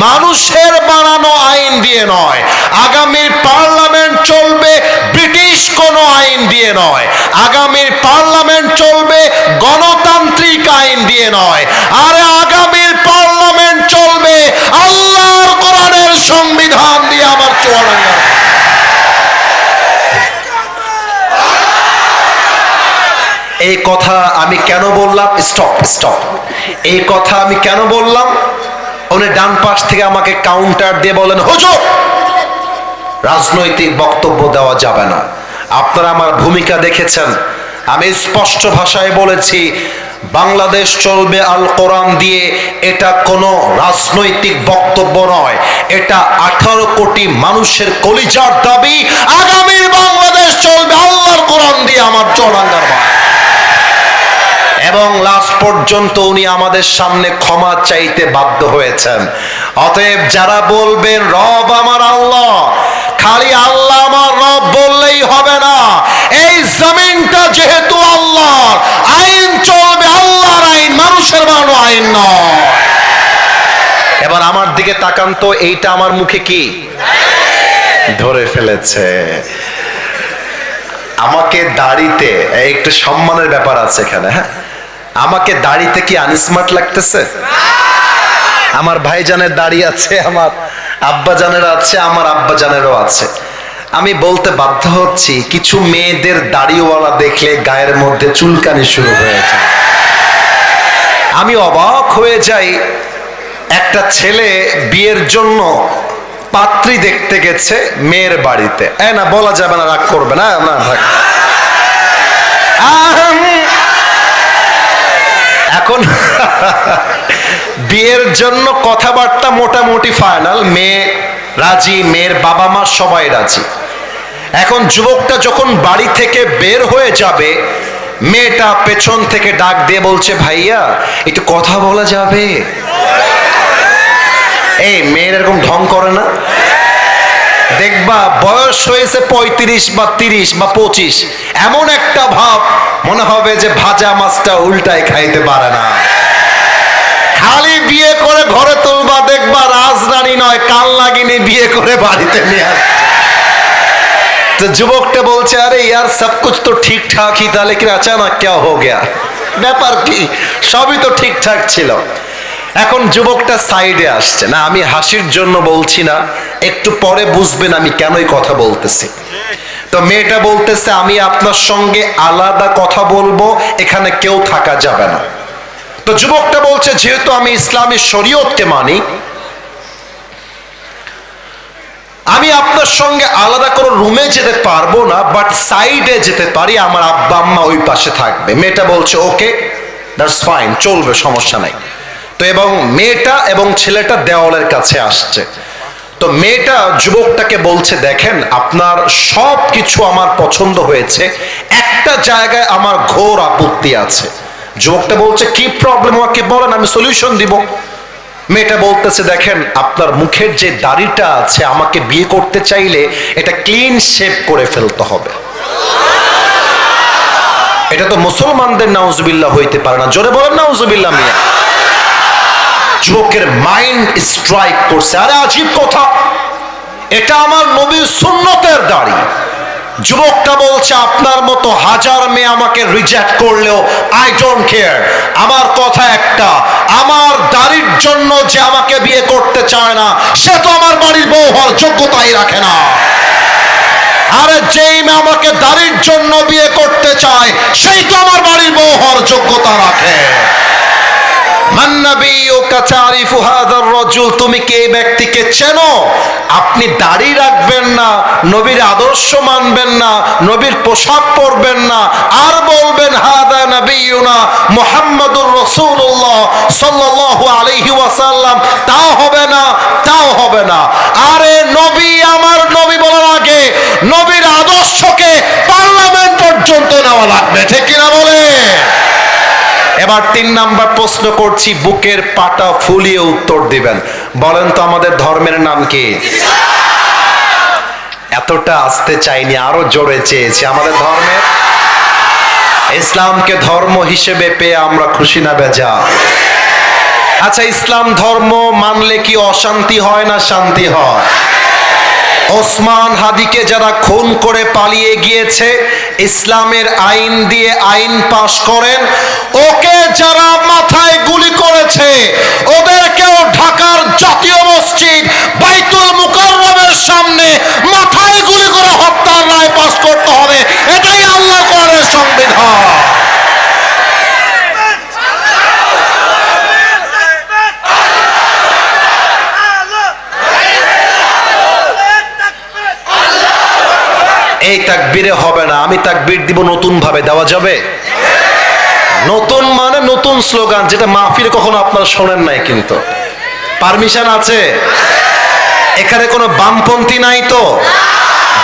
মানুষের বানানো আইন দিয়ে নয়, আগামীর পার্লামেন্ট চলবে ব্রিটিশ কোনো আইন দিয়ে নয়, আগামীর পার্লামেন্ট চলবে গণতান্ত্রিক আইন দিয়ে নয়, আর আগামীর পার্লামেন্ট চলবে আল্লাহর কোরআনের সংবিধান দিয়ে। আমার চুয়াডাঙ্গা এই কথা আমি কেন বললাম? স্টপ স্টপ, এই কথা আমি কেন বললাম? উনি ডান পাশ থেকে আমাকে কাউন্টার দিয়ে বলেন, হুজুর রাজনৈতিক বক্তব্য দেওয়া যাবে না। আপনারা আমার ভূমিকা দেখেছেন, আমি স্পষ্ট ভাষায় বলেছি বাংলাদেশ চলবে আল কোরআন দিয়ে। এটা কোনো রাজনৈতিক বক্তব্য নয়, এটা 18 কোটি মানুষের কলিজার দাবি। আগামীর বাংলাদেশ চলবে আল্লাহর কোরআন দিয়ে। আমার চুয়াডাঙ্গার ভাই, এবং লাস্ট পর্যন্ত উনি আমাদের সামনে ক্ষমা চাইতে বাধ্য হয়েছেন। অতএব যারা বলবেন রব আমার আল্লাহ, খালি আল্লাহ আমার রব বললেই হবে না, এই জমিনটা যেহেতু আল্লাহ, আইন চলবে আল্লাহর আইন, মানুষের বানানো আইন নয়। এবার আমার দিকে তাকান তো, এইটা আমার মুখে কি ধরে ফেলেছে? আমাকে দাড়িতে একটু সম্মানের ব্যাপার আছে এখানে। হ্যাঁ, আমাকে দাড়িতে কি আনস্মার্ট লাগতেছে? আমার ভাইজানের দাড়ি আছে, আমার আব্বাজানের আছে, আমার আব্বাজানেরও আছে। আমি বলতে বাধ্য হচ্ছি, কিছু মেয়েদের দাড়িওয়ালা দেখলে গায়ের মধ্যে চুলকানি শুরু হয়ে যায়। আমি অবাক হয়ে যাই, একটা ছেলে বিয়ের জন্য পাত্রী দেখতে গেছে মেয়ের বাড়িতে। না বলা যাবে না, রাগ করবে না, না থাক। এখন বিয়ের জন্য কথাবার্তা মোটামুটি ফাইনাল, মেয়ে রাজি, মেয়ের বাবা মা সবাই রাজি। এখন যুবকটা যখন বাড়ি থেকে বের হয়ে যাবে, মেয়েটা পেছন থেকে ডাক দিয়ে বলছে, ভাইয়া একটু কথা বলা যাবে? এই মেয়ের এরকম ঢং করে না? দেখবা বয়স হয়েছে 35 বা 30 বা 25, এমন একটা ভাব মনে হবে যে ভাজা মাছটা উল্টায় খাইতে পারে না। খালি বিয়ে করে ঘরে তুলবা, দেখবা রাজরানী নয় কাল লাগিনি বিয়ে করে বাড়িতে নিয়ে আসছে। তো যুবকটা বলছে, আরে ইয়ার সব কুছ তো ঠিকঠাক হি থা, লেকিন আচানক ক্যা হো গয়া? ব্যাপার কি? সবই তো ঠিকঠাক ছিল। এখন যুবকটা সাইডে আসছে না, আমি হাসির জন্য বলছি না, একটু পরে বুঝবেন আমি কেনই কথা বলতেছি। তো মেয়েটা বলতেছে, আমি আপনার সঙ্গে আলাদা কথা বলবো, এখানে কেউ থাকা যাবে না। তো যুবকটা বলছে, যেহেতু আমি ইসলামী শরীয়তকে মানি, আমি আপনার সঙ্গে আলাদা কোনো রুমে যেতে পারবো না, বাট সাইডে যেতে পারি, আমার আব্বা আম্মা ওই পাশে থাকবে। মেয়েটা বলছে ওকে, দ্যাটস ফাইন, চলবে, সমস্যা নাই। তো এবং মেয়েটা এবং ছেলেটা দেওয়ালের কাছে আসছে। তো মেয়েটা যুবকটাকে বলছে, দেখেন আপনার সব কিছু আমার পছন্দ হয়েছে, একটা জায়গায় আমার ঘোর আপত্তি আছে। যুবকটা বলছে কি প্রবলেম আমাকে বলেন, আমি সলিউশন দিব। মেয়েটা বলতেছে, দেখেন আপনার মুখের যে দাড়িটা আছে, আমাকে বিয়ে করতে চাইলে এটা ক্লিন শেভ করে ফেলতে হবে। এটা তো মুসলমানদের নাউজুবিল্লাহ হইতে পারে না, জোরে বলেন নাউজুবিল্লাহ মিয়া। যুবকের মাইন্ড স্ট্রাইক করছে, আরে আজীব কথা, এটা আমার নবীর সুন্নতের দাড়ি। যুবকটা বলছে, আপনার মতো হাজার মেয়ে আমাকে রিজেক্ট করলেও আই ডোন্ট কেয়ার, আমার কথা একটা, আমার দাড়ির জন্য যে আমাকে বিয়ে করতে চায় না, সে তো আমার বাড়ির বউ হওয়ার যোগ্যতাই রাখে না। আরে যেই মেয়ে আমাকে দাড়ির জন্য বিয়ে করতে চায়, সেই তো আমার বাড়ির বউ হওয়ার যোগ্যতা রাখে। তুমি কে ব্যক্তিকে চেনো? আপনি দাড়ি রাখবেন না, নবীর আদর্শ মানবেন না, নবীর পোশাক পরবেন না, আর বলবেন হাদা নবিয়ুনা মুহাম্মাদুর রাসূলুল্লাহ সাল্লাল্লাহু আলাইহি ওয়াসাল্লাম, তাও হবে না, তাও হবে না। আরে নবী আমার নবী বলার আগে নবীর আদর্শকে পার্লামেন্ট পর্যন্ত নেওয়া লাগবে, ঠিক কিনা বলে? এবার 3 নাম্বার প্রশ্ন করছি, বুকের পাটা ফুলিয়ে উত্তর দিবেন। বলেন তো আমাদের ধর্মের নাম কি? এতটা আসতে চাইনি, আরো জোরে চেয়েছি। আমাদের ধর্মের, ইসলামকে ধর্ম হিসেবে পেয়ে আমরা খুশি না বেজা? আচ্ছা, ইসলাম ধর্ম মানলে কি অশান্তি হয় না শান্তি হয়? ওসমান হাদিকে যারা খুন করে পালিয়ে গিয়েছে, ইসলামের আইন দিয়ে আইন পাশ করেন, ওকে যারা মাথায় গুলি করেছে, ওদেরকেও ঢাকার জাতীয় মসজিদ বাইতুল মুকাররমের সামনে মাথায় গুলি করে হত্যার রায় পাশ করতে হবে। এটাই আল্লাহ কোরআনের সংবিধান। এই তাকবীরে হবে না, আমি তাকবীর দিব নতুন ভাবে। দেওয়া যাবে? নতুন মানে নতুন স্লোগান, যেটা মাহফিলে কখনো আপনারা শোনেন নাই, কিন্তু পারমিশন আছে। এখানে কোনো বামপন্থী নাই তো,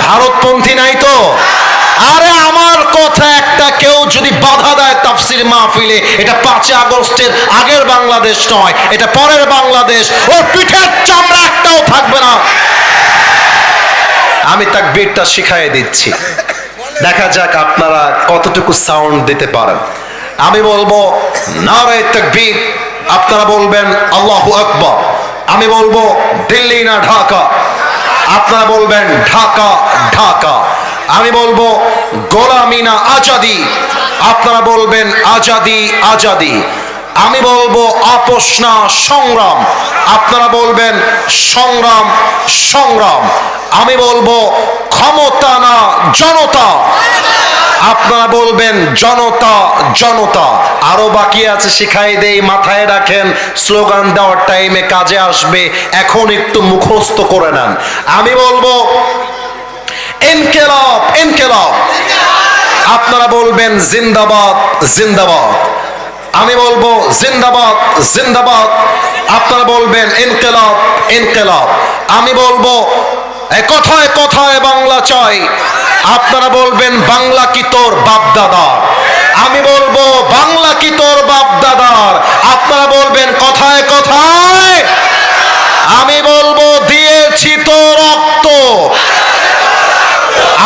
ভারতপন্থী নাই তো? আরে আমার কথা একটা, কেউ যদি বাধা দেয় তাফসীর মাহফিলে, এটা 5 আগস্টের আগের বাংলাদেশ নয়, এটা পরের বাংলাদেশ। ওর পিঠের চামড়া একটাও থাকবে না। আমি তাকবীরটা শিখাইয়ে দিচ্ছি, দেখা যাক আপনারা কতটুকু সাউন্ড দিতে পারেন। আমি বলবো নারে তাকবীর, আপনারা বলবেন আল্লাহু আকবার। আমি বলবো দিল্লি না ঢাকা, আপনারা বলবেন ঢাকা ঢাকা। আমি বলবো গোলামি না আজাদি, আপনারা বলবেন আজাদি আজাদি। আমি বলবো আপোষ না সংগ্রাম, আপনারা বলবেন সংগ্রাম সংগ্রাম। আমি বলবো ক্ষমতা না জনতা, আপনারা বলবেন জনতা জনতা। আরো বাকি আছে, শিখাই দেই, মাথায় রাখেন, স্লোগান দেওয়ার টাইমে কাজে আসবে, এখন একটু মুখস্থ করে নেন। আমি বলবো ইনকিলাব ইনকিলাব, আপনারা বলবেন জিন্দাবাদ জিন্দাবাদ। আমি বলবো জিন্দাবাদ জিন্দাবাদ, আপনারা বলবেন ইনকিলাব ইনকিলাব। আমি বলবো কথায় কথায় বাংলা চাই, আপনারা বলবেন বাংলা কি তোর বাপ দাদার। আমি বলবো বাংলা কি তোর বাপ দাদার, আপনারা বলবেন কথায় কথায়। আমি বলবো দিয়েছি তো রক্ত,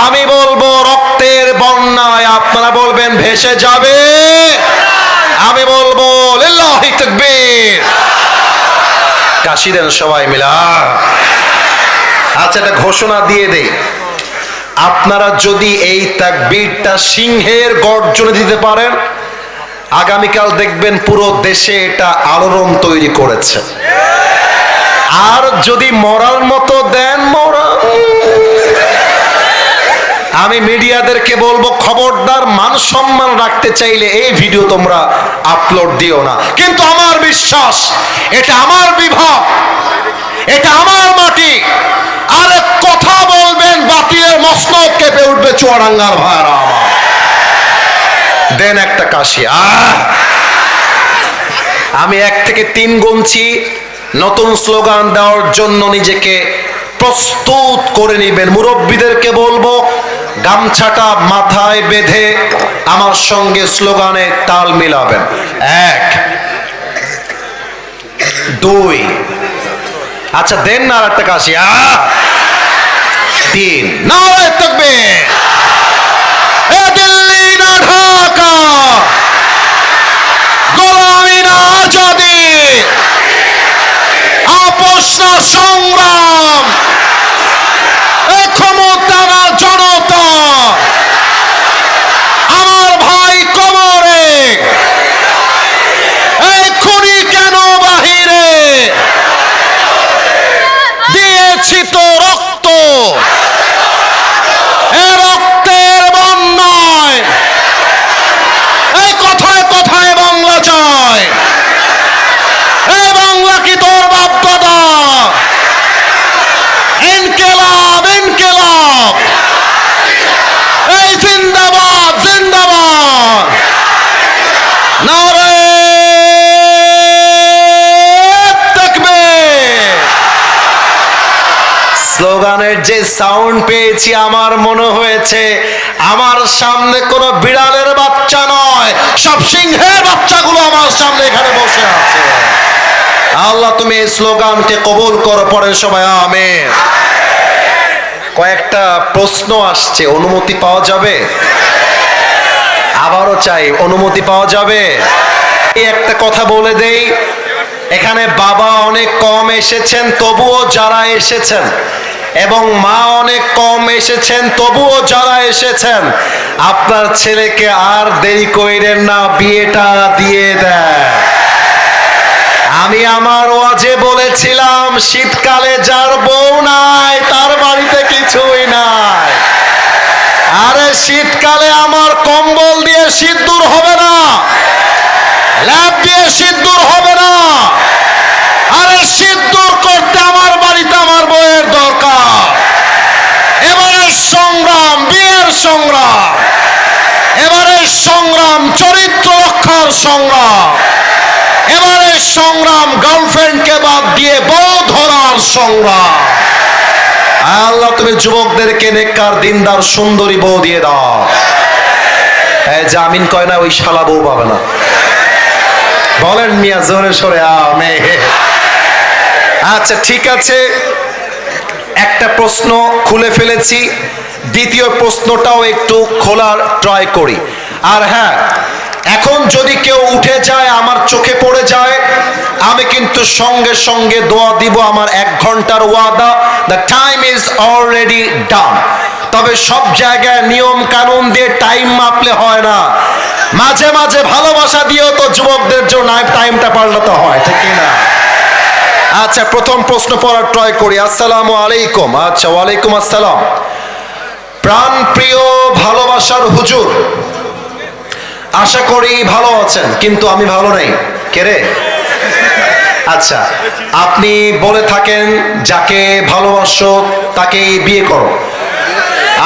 আমি বলবো রক্তের বন্যায়, আপনারা বলবেন ভেসে যাবে। আমি বলবো লিল্লাহি তাকবীর, কাশি দেন সবাই মিলা। আচ্ছা, একটা ঘোষণা দিয়ে দেই, আপনারা যদি এই তাকবীরটা সিংহের গর্জনে দিতে পারেন, আগামীকাল দেখবেন পুরো দেশে এটা আলোড়ন তৈরি করেছে। আর যদি মরার মতো দেন, মরার, আমি মিডিয়াদেরকে বলবো খবরদার, মান সম্মান রাখতে চাইলে এই ভিডিও তোমরা আপলোড দিও না। কিন্তু আমার বিশ্বাস, এটা আমার বিভাগ, এটা আমার মাটি, আরে কথা বলবেন, বাতিলের মসনদ কেঁপে উঠবে চুয়াডাঙ্গার ভাইরা আমার। দেন একটা কাশি। আমি 1 থেকে 3 গুনছি, নতুন স্লোগান দেওয়ার জন্য নিজেকে প্রস্তুত করে নেবেন। মুরব্বীদেরকে বলবো গামছাটা মাথায় বেঁধে আমার সঙ্গে স্লোগানে তাল মিলাবেন। 1 2, আচ্ছা দেন না আর একটা কাশি। 3, নারায়ে তাকবীর। এ দিল্লি না ঢাকা, গোলামি না আজাদি, আপোষ না সংগ্রাম, এ ক্ষমতা না জনতা। আমার ভাই কোমরে, এই খুনি কেন বাহিরে, দিয়েছি তো রক্ত, এ রক্তের বন্যায়, এই কথায় কথায় বাংলা চায়। এই বাংলা কি তোর বাপ দাদা? ইনকিলাব ইনকিলাব, এই জিন্দাবাদ জিন্দাবাদ, নারে তাকবীর। স্লোগানের যে সাউন্ড পেয়েছি আমার মনে হয়েছে আমার সামনে কোনো বিড়ালের বাচ্চা নয়, সব সিংহের বাচ্চাগুলো আমার সামনে এখানে বসে আছে। আল্লাহ তুমি এই স্লোগানকে কবুল করো, পড়ে সবাই আমিন। কয়েকটা প্রশ্ন আসছে, অনুমতি পাওয়া যাবে? আবারও চাই, অনুমতি পাওয়া যাবে? এই একটা কথা বলে দেই, এখানে বাবা অনেক কম এসেছেন, তবুও যারা এসেছেন, এবং মা অনেক কম এসেছেন, তবুও যারা এসেছেন, আপনার ছেলেকে আর দেরি কইরেন না, বিয়েটা দিয়ে দেন। আমি আমার ওয়াজে বলেছিলাম শীতকালে যার বউ নাই তার বাড়িতে কিছুই নাই। আরে শীতকালে আমার কম্বল দিয়ে সিঁদুর হবে না, ল্যাপ দিয়ে সিঁদুর হবে না। আরে সিঁদুর করতে আমার বাড়িতে আমার বউয়ের দরকার। এবারের সংগ্রাম বিয়ের সংগ্রাম, এবারের সংগ্রাম চরিত্র রক্ষার সংগ্রাম, এবারের সংগ্রাম গার্লফ্রেন্ডকে বাদ দিয়ে বউ ধরার সংগ্রাম। আল্লাহ তুমি যুবকদেরকে নেককার দিনদার সুন্দরী বউ দিয়ে দাও। এই যে আমিন কয় না, ওই শালা বউ পাবে না। বলেন মিয়া জোরে সরে আমিন। আচ্ছা ঠিক আছে, একটা প্রশ্ন খুলে ফেলেছি, দ্বিতীয় প্রশ্নটাও একটু খোলার ট্রাই করি। আর হ্যাঁ, এখন যদি কেউ উঠে যায়, আমার চোখে পড়ে যায়, আমি কিন্তু সঙ্গে সঙ্গে দোয়া দিব। আমার 1 ঘন্টার ওয়াদা, the time is already done. তবে সব জায়গায় নিয়ম কানুন দিয়ে টাইম মাপলে হয় না, মাঝে মাঝে ভালোবাসা দিয়েও তো যুবকদের জন্য টাইমটা পাল্টাতে হয়, ঠিক না? আচ্ছা প্রথম প্রশ্ন পড়ার ট্রাই করি। আসসালামু আলাইকুম। আচ্ছা ওয়ালাইকুম আসসালাম। প্রাণ প্রিয় ভালোবাসার হুজুর, আশা করি ভালো আছেন, কিন্তু আমি ভালো নেই। কে রে? আচ্ছা, আপনি বলে থাকেন যাকে ভালোবাসো তাকেই বিয়ে করো।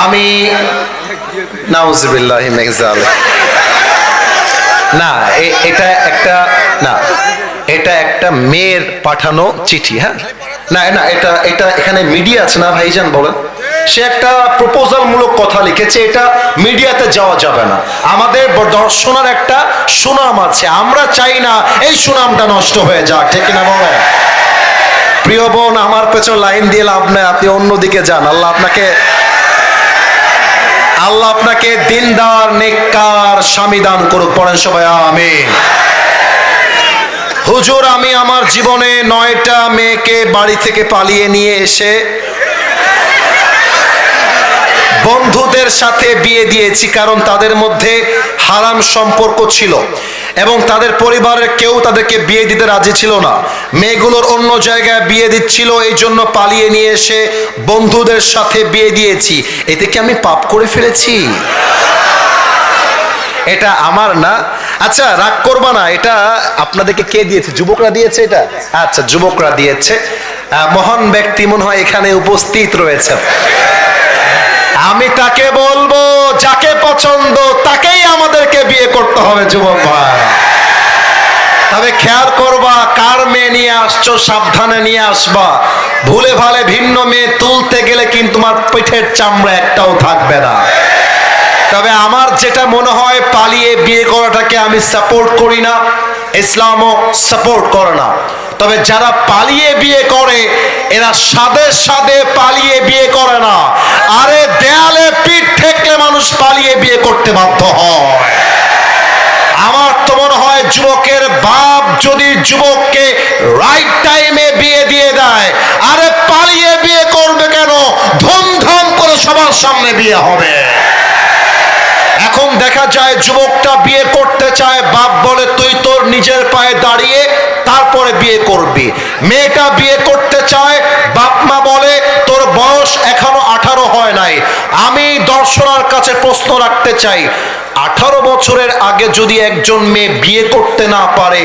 আমি নাউজুবিল্লাহি মিন যালিক। না, এটা একটা না, এটা একটা মেয়ের পাঠানো চিঠি। হ্যাঁ না না, এটা এটা এখানে মিডিয়া আছে না ভাইজান, বলেন। সে একটা প্রপোজাল মূলক কথা লিখেছে, এটা মিডিয়াতে যাওয়া যাবে না। আমাদের দর্শনের একটা সুনাম আছে, আমরা চাই না এই সুনামটা নষ্ট হয়ে যাক, ঠিক কিনা বলেন? প্রিয় বোন, আমার পেছন লাইন দিয়ে লাভ নাই, আপনি অন্যদিকে যান। আল্লাহ আপনাকে দিনদার নেককার স্বামী দান করুক, পড়েন সবাই আমিন। হুজুর, আমি আমার জীবনে 9টা মেয়েকে বাড়ি থেকে পালিয়ে নিয়ে এসে বন্ধুদের সাথে বিয়ে দিয়েছি, কারণ তাদের মধ্যে হারাম সম্পর্ক ছিল এবং তাদের পরিবারের কেউ তাদেরকে বিয়ে দিতে রাজি ছিল না। মেয়েগুলোর অন্য জায়গায় বিয়ে দিচ্ছিল, এই জন্য পালিয়ে নিয়ে এসে বন্ধুদের সাথে বিয়ে দিয়েছি। এতে কি আমি পাপ করে ফেলেছি? এটা আমার না। আচ্ছা রাগ করবা না, এটা আপনাদেরকে কে দিয়েছে? যুবকরা দিয়েছে এটা? আচ্ছা যুবকরা দিয়েছে। মহান ব্যক্তি মনে হয় এখানে উপস্থিত রয়েছে। আমি তাকে বলবো, যাকে পছন্দ তাকেই আমাদেরকে বিয়ে করতে হবে যুবক ভাই। তবে খেয়াল করবা, কার মেয়ে নিয়ে আসছো সাবধানে নিয়ে আসবা। ভুলে ভালে ভিন্ন মেয়ে তুলতে গেলে কিন্তু তোমার পিঠের চামড়া একটাও থাকবে না। তবে আমার যেটা মনে হয়, পালিয়ে বিয়ে করাটাকে আমি সাপোর্ট করি না, ইসলামও সাপোর্ট করে না। তবে যারা পালিয়ে বিয়ে করে এরা সাদে সাদে পালিয়ে বিয়ে করে না। আরে দেয়ালে পিঠ ঠেকলে মানুষ পালিয়ে বিয়ে করতে বাধ্য হয়। আমার তো মনে হয় যুবকের বাপ যদি যুবককে রাইট টাইমে বিয়ে দিয়ে দেয়, আরে পালিয়ে বিয়ে করবে কেন? ধুমধাম করে সবার সামনে বিয়ে হবে। এখন দেখা যায় যুবকটা বিয়ে করতে চায়, বাপ বলে তুই তোর নিজের পায়ে দাঁড়িয়ে তারপরে বিয়ে করবি। মেয়েটা বিয়ে করতে চায়, বাপ মা বলে তোর বয়স এখনো 18 হয় নাই। আমি দর্শনার কাছে প্রশ্ন রাখতে চাই, 18 বছরের আগে যদি একজন মেয়ে বিয়ে করতে না পারে,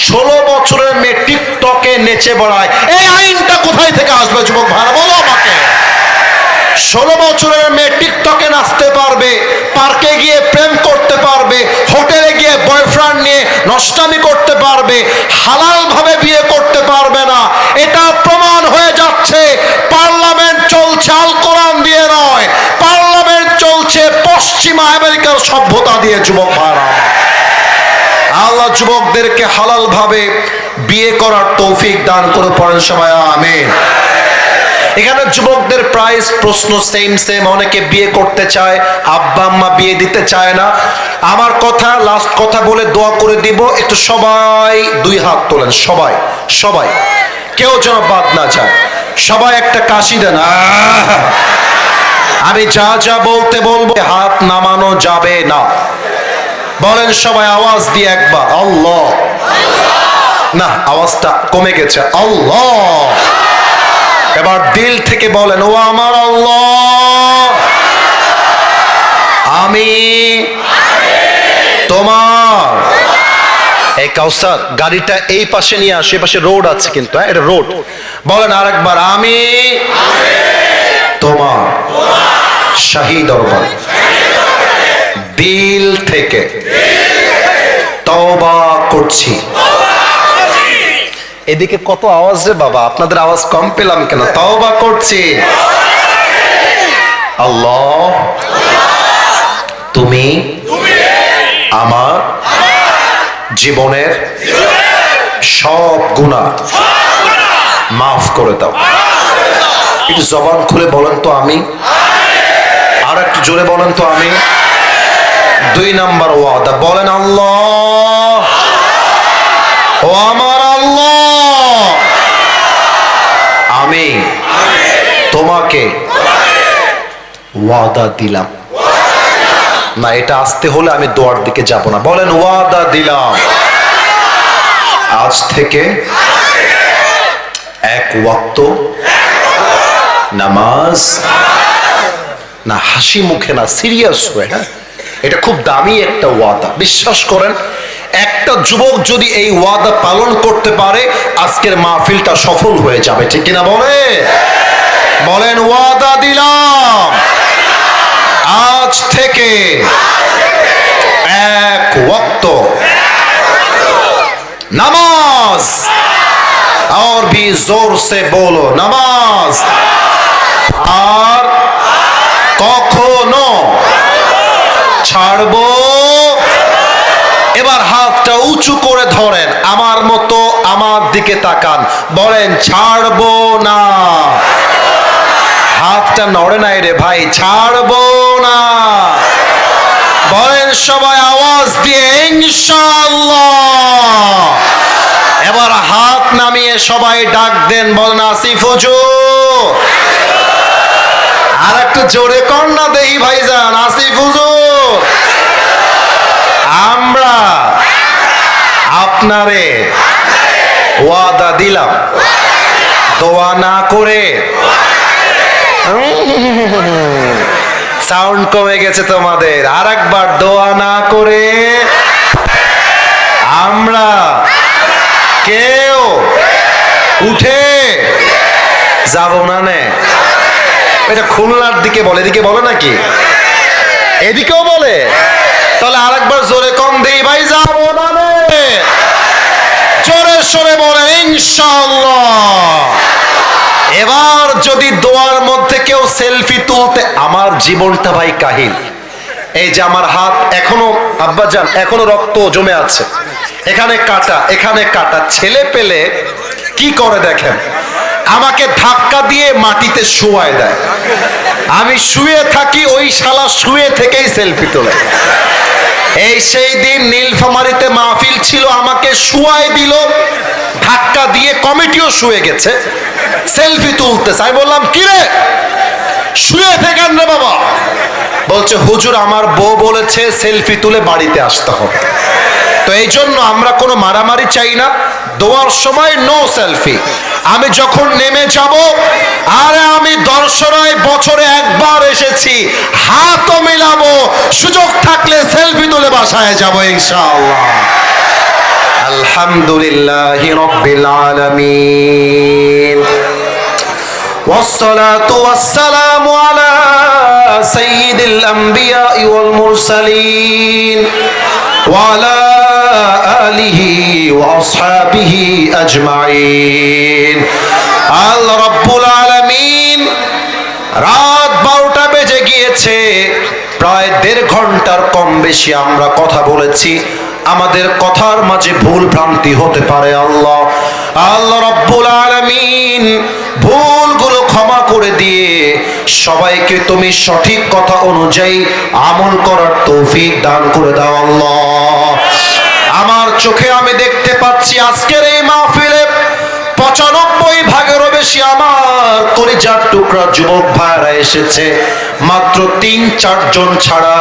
16 বছরের মেয়ে টিকটকে নেচে বেড়ায়, এই আইনটা কোথায় থেকে আসবে যুবক ভাইরা বলো আমাকে? 16 বছরের মেয়ে টিকটকে নাচতে পারবে, পার্কে গিয়ে প্রেম করতে পারবে, হোটেলে গিয়ে বয়ফ্রেন্ড নিয়ে নষ্টামি করতে পারবে, হালাল ভাবে বিয়ে করতে পারবে না। এটা প্রমাণ হয়ে যাচ্ছে। পার্লামেন্ট চলছে আল কোরআন দিয়ে নয়, পার্লামেন্ট চলছে পশ্চিমা আমেরিকার সভ্যতা দিয়ে যুবক ভাইরা। আল্লাহ যুবকদেরকে হালাল ভাবে বিয়ে করার তৌফিক দান করে পড়েন সবাই আমিন। এখানে যুবকদের প্রায় প্রশ্ন সেম। অনেকে বিয়ে করতে চায়, আব্বা আম্মা বিয়ে দিতে চায় না। আমার কথা, লাস্ট কথা বলে দোয়া করে দিব, একটু সবাই 2 হাত তোলেন, সবাই সবাই, কেউ যেন বাদ না যায়। সবাই একটা কাশি দেন। আমি যা যা বলতে বলবো হাত নামানো যাবে না। বলেন সবাই আওয়াজ দিয়ে একবার আল্লাহ। না, আওয়াজটা কমে গেছে। আল্লাহ। এবার দিল থেকে বলেন, ও আমার আল্লাহ, আমি তোমার। এই কাউসার, গাড়িটা এই পাশে নিয়ে আসে, এই পাশে রোড আছে কিন্তু, এটা রোড। বলেন আরেকবার, আমি তোমার শাহী দরবারে দিল থেকে তওবা করছি। এদিকে কত আওয়াজ রে বাবা, আপনাদের আওয়াজ কম পেলাম কেন? তওবা করছি। আল্লাহ, তুমি আমার জীবনের সব গুনাহ মাফ করে দাও। একটু জবান খুলে বলেন তো আমি। আর একটু জোরে বলেন তো আমি। 2 নাম্বার ওয়াদা, বলেন আল্লাহ, ও আমার আল্লাহ, আমি তোমাকে ওয়াদা দিলাম। না, এটা আসতে হলে আমি দোয়ার দিকে যাব না। বলেন ওয়াদা দিলাম, আজ থেকে 1 ওয়াক্ত নামাজ। না, হাসি মুখে না, সিরিয়াস হয়ে। হ্যাঁ, এটা খুব দামি একটা ওয়াদা। বিশ্বাস করেন, একটা যুবক যদি এই ওয়াদা পালন করতে পারে, আজকের মাহফিলটা সফল হয়ে যাবে। ঠিক কিনা বলে? বলেন ওয়াদা দিলাম, আজ থেকে 1 ওয়াক্ত নামাজ। और भी जोर से बोलो নামাজ। আর কখনো ছাড়বো। এবার হাতটা উঁচু করে ধরেন, আমার মতো আমার দিকে তাকান, বলেন ছাড়বো না। হাতটা নড়ে নাই রে ভাই, ছাড়বো না। বলেন সবাই আওয়াজ দিয়ে ইনশাআল্লাহ। এবার হাত নামিয়ে সবাই ডাক দেন, বলেন আসিফ হুজুর। আর একটু জোরে কর না দেই ভাইজান, আসিফ হুজুর। আমরা আপনারে ওয়াদা দিলাম, দোয়া না করে। সাউন্ড কমে গেছে তোমাদের, আর একবার, দোয়া না করে আমরা কেউ উঠে যাব না নে। এটা খুলনার দিকে বলে, এদিকে বলে নাকি? এদিকেও বলে। তাহলে আরেকবার জোরে কম দেই, ভাই যাব না নে। জোরে সরে বলে ইনশাআল্লাহ। এবার যদি দোয়ার মধ্যে কেউ সেলফি তুলতে, আমার জীবনটা ভাই কাহিল। এই যে আমার হাত এখনো, আব্বাজান এখনো রক্ত জমে আছে, এখানে কাটা এখানে কাটা। ছেলে পেলে কি করে দেখেন, আমাকে ধাক্কা দিয়ে মাটিতে শুয়ায় দেয়, আমি শুয়ে থাকি, ওই শালা শুয়ে থেকেই সেলফি তোলে। এই সেই দিন নীলফামারীতে মাহফিল ছিল, আমাকে শুয়ায় দিল ধাক্কা দিয়ে, কমিটিও শুয়ে গেছে, সেলফি তুলতেছে। আমি বললাম কি রে, শুয়ে থাকেন রে বাবা। বলছে হুজুর আমার বউ বলেছে সেলফি তুলে বাড়িতে আসতে হবে। তো এই জন্য আমরা কোনো মারামারি চাই না, দোয়ার সময় নো সেলফি। আমি যখন নেমে যাব, আরে আমি দর্শনায় বছরে একবার এসেছি, হাতও মিলাবো, সুযোগ থাকলে সেলফি তুলে বাসায় যাব ইনশাআল্লাহ। আলহামদুলিল্লাহি রাব্বিল আলামিন, والصلاة والسلام على سيد الأنبياء والمرسلين وعلى آله وأصحابه أجمعين। আল্লাহ রাব্বুল আলামিন, রাত 12টা বেজে গিয়েছে, প্রায় 1.5 ঘন্টার কম বেশি আমরা কথা বলেছি। আমাদের কথার মাঝে ভুল ভ্রান্তি হতে পারে, আল্লাহ রাব্বুল আলামিন ভুলগুলো ক্ষমা করে দিয়ে সবাইকে তুমি সঠিক কথা অনুযায়ী আমল করার তৌফিক দান করে দাও আল্লাহ। আমার চোখে আমি দেখতে পাচ্ছি আজকের এই মাহফিলে 95 বেশি আমার কলিজার টুকরা যুবক ভাইরা এসেছে। মাত্র 3-4 জন ছাড়া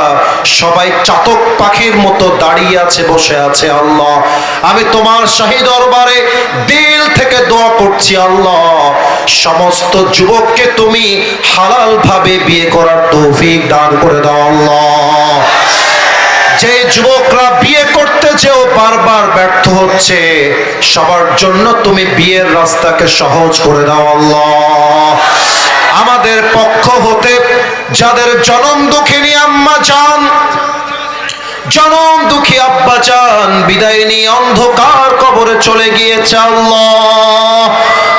সবাই চাতক পাখির মতো দাঁড়িয়ে আছে, বসে আছে। আল্লাহ আমি তোমার শাহী দরবারে দিল থেকে দোয়া করছি, আল্লাহ সমস্ত যুবককে তুমি হালাল ভাবে বিয়ে করার তৌফিক দান করে দাও আল্লাহ। যে যুবকরা বিয়ে করতে যেও বারবার ব্যর্থ হচ্ছে, সবার জন্য তুমি বিয়ের রাস্তাকে সহজ করে দাও আল্লাহ। আমাদের পক্ষ হতে যাদের জনম দুঃখিনী আম্মা জান, জনম দুঃখী আব্বা জান বিদায় নিয়ে অন্ধকার কবরে চলে গিয়েছে, আল্লাহ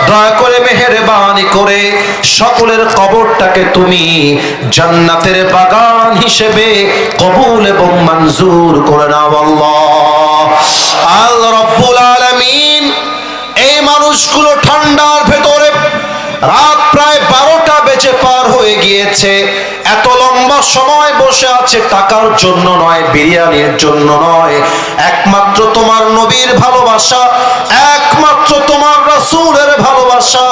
দয়া করে মেহেরবানি করে সকলের কবরটাকে তুমি জান্নাতের বাগান হিসেবে কবুল এবং মঞ্জুর করে নাও আল্লাহ। আল্লাহ রাব্বুল আলামিন, এই মানুষগুলো ঠান্ডার ভেতরে, রাত প্রায় 12টা বেজে পার হয়ে গিয়েছে, এত লম্বা সময় বসে আছে টাকার জন্য নয়, বিরিয়ানির জন্য নয়, একমাত্র তোমার নবীর ভালোবাসা, একমাত্র তোমার রাসূলের ভালোবাসা।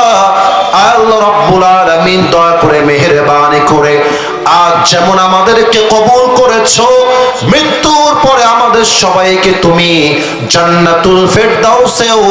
আল্লাহ রাব্বুল আলামিন দয়া করে মেহেরবানি করে আজ যেমন আমাদেরকে কবুল করেছো, মৃত্যুর পরে আমাদের সবাইকে তুমি জান্নাতুল ফেরদাউসেও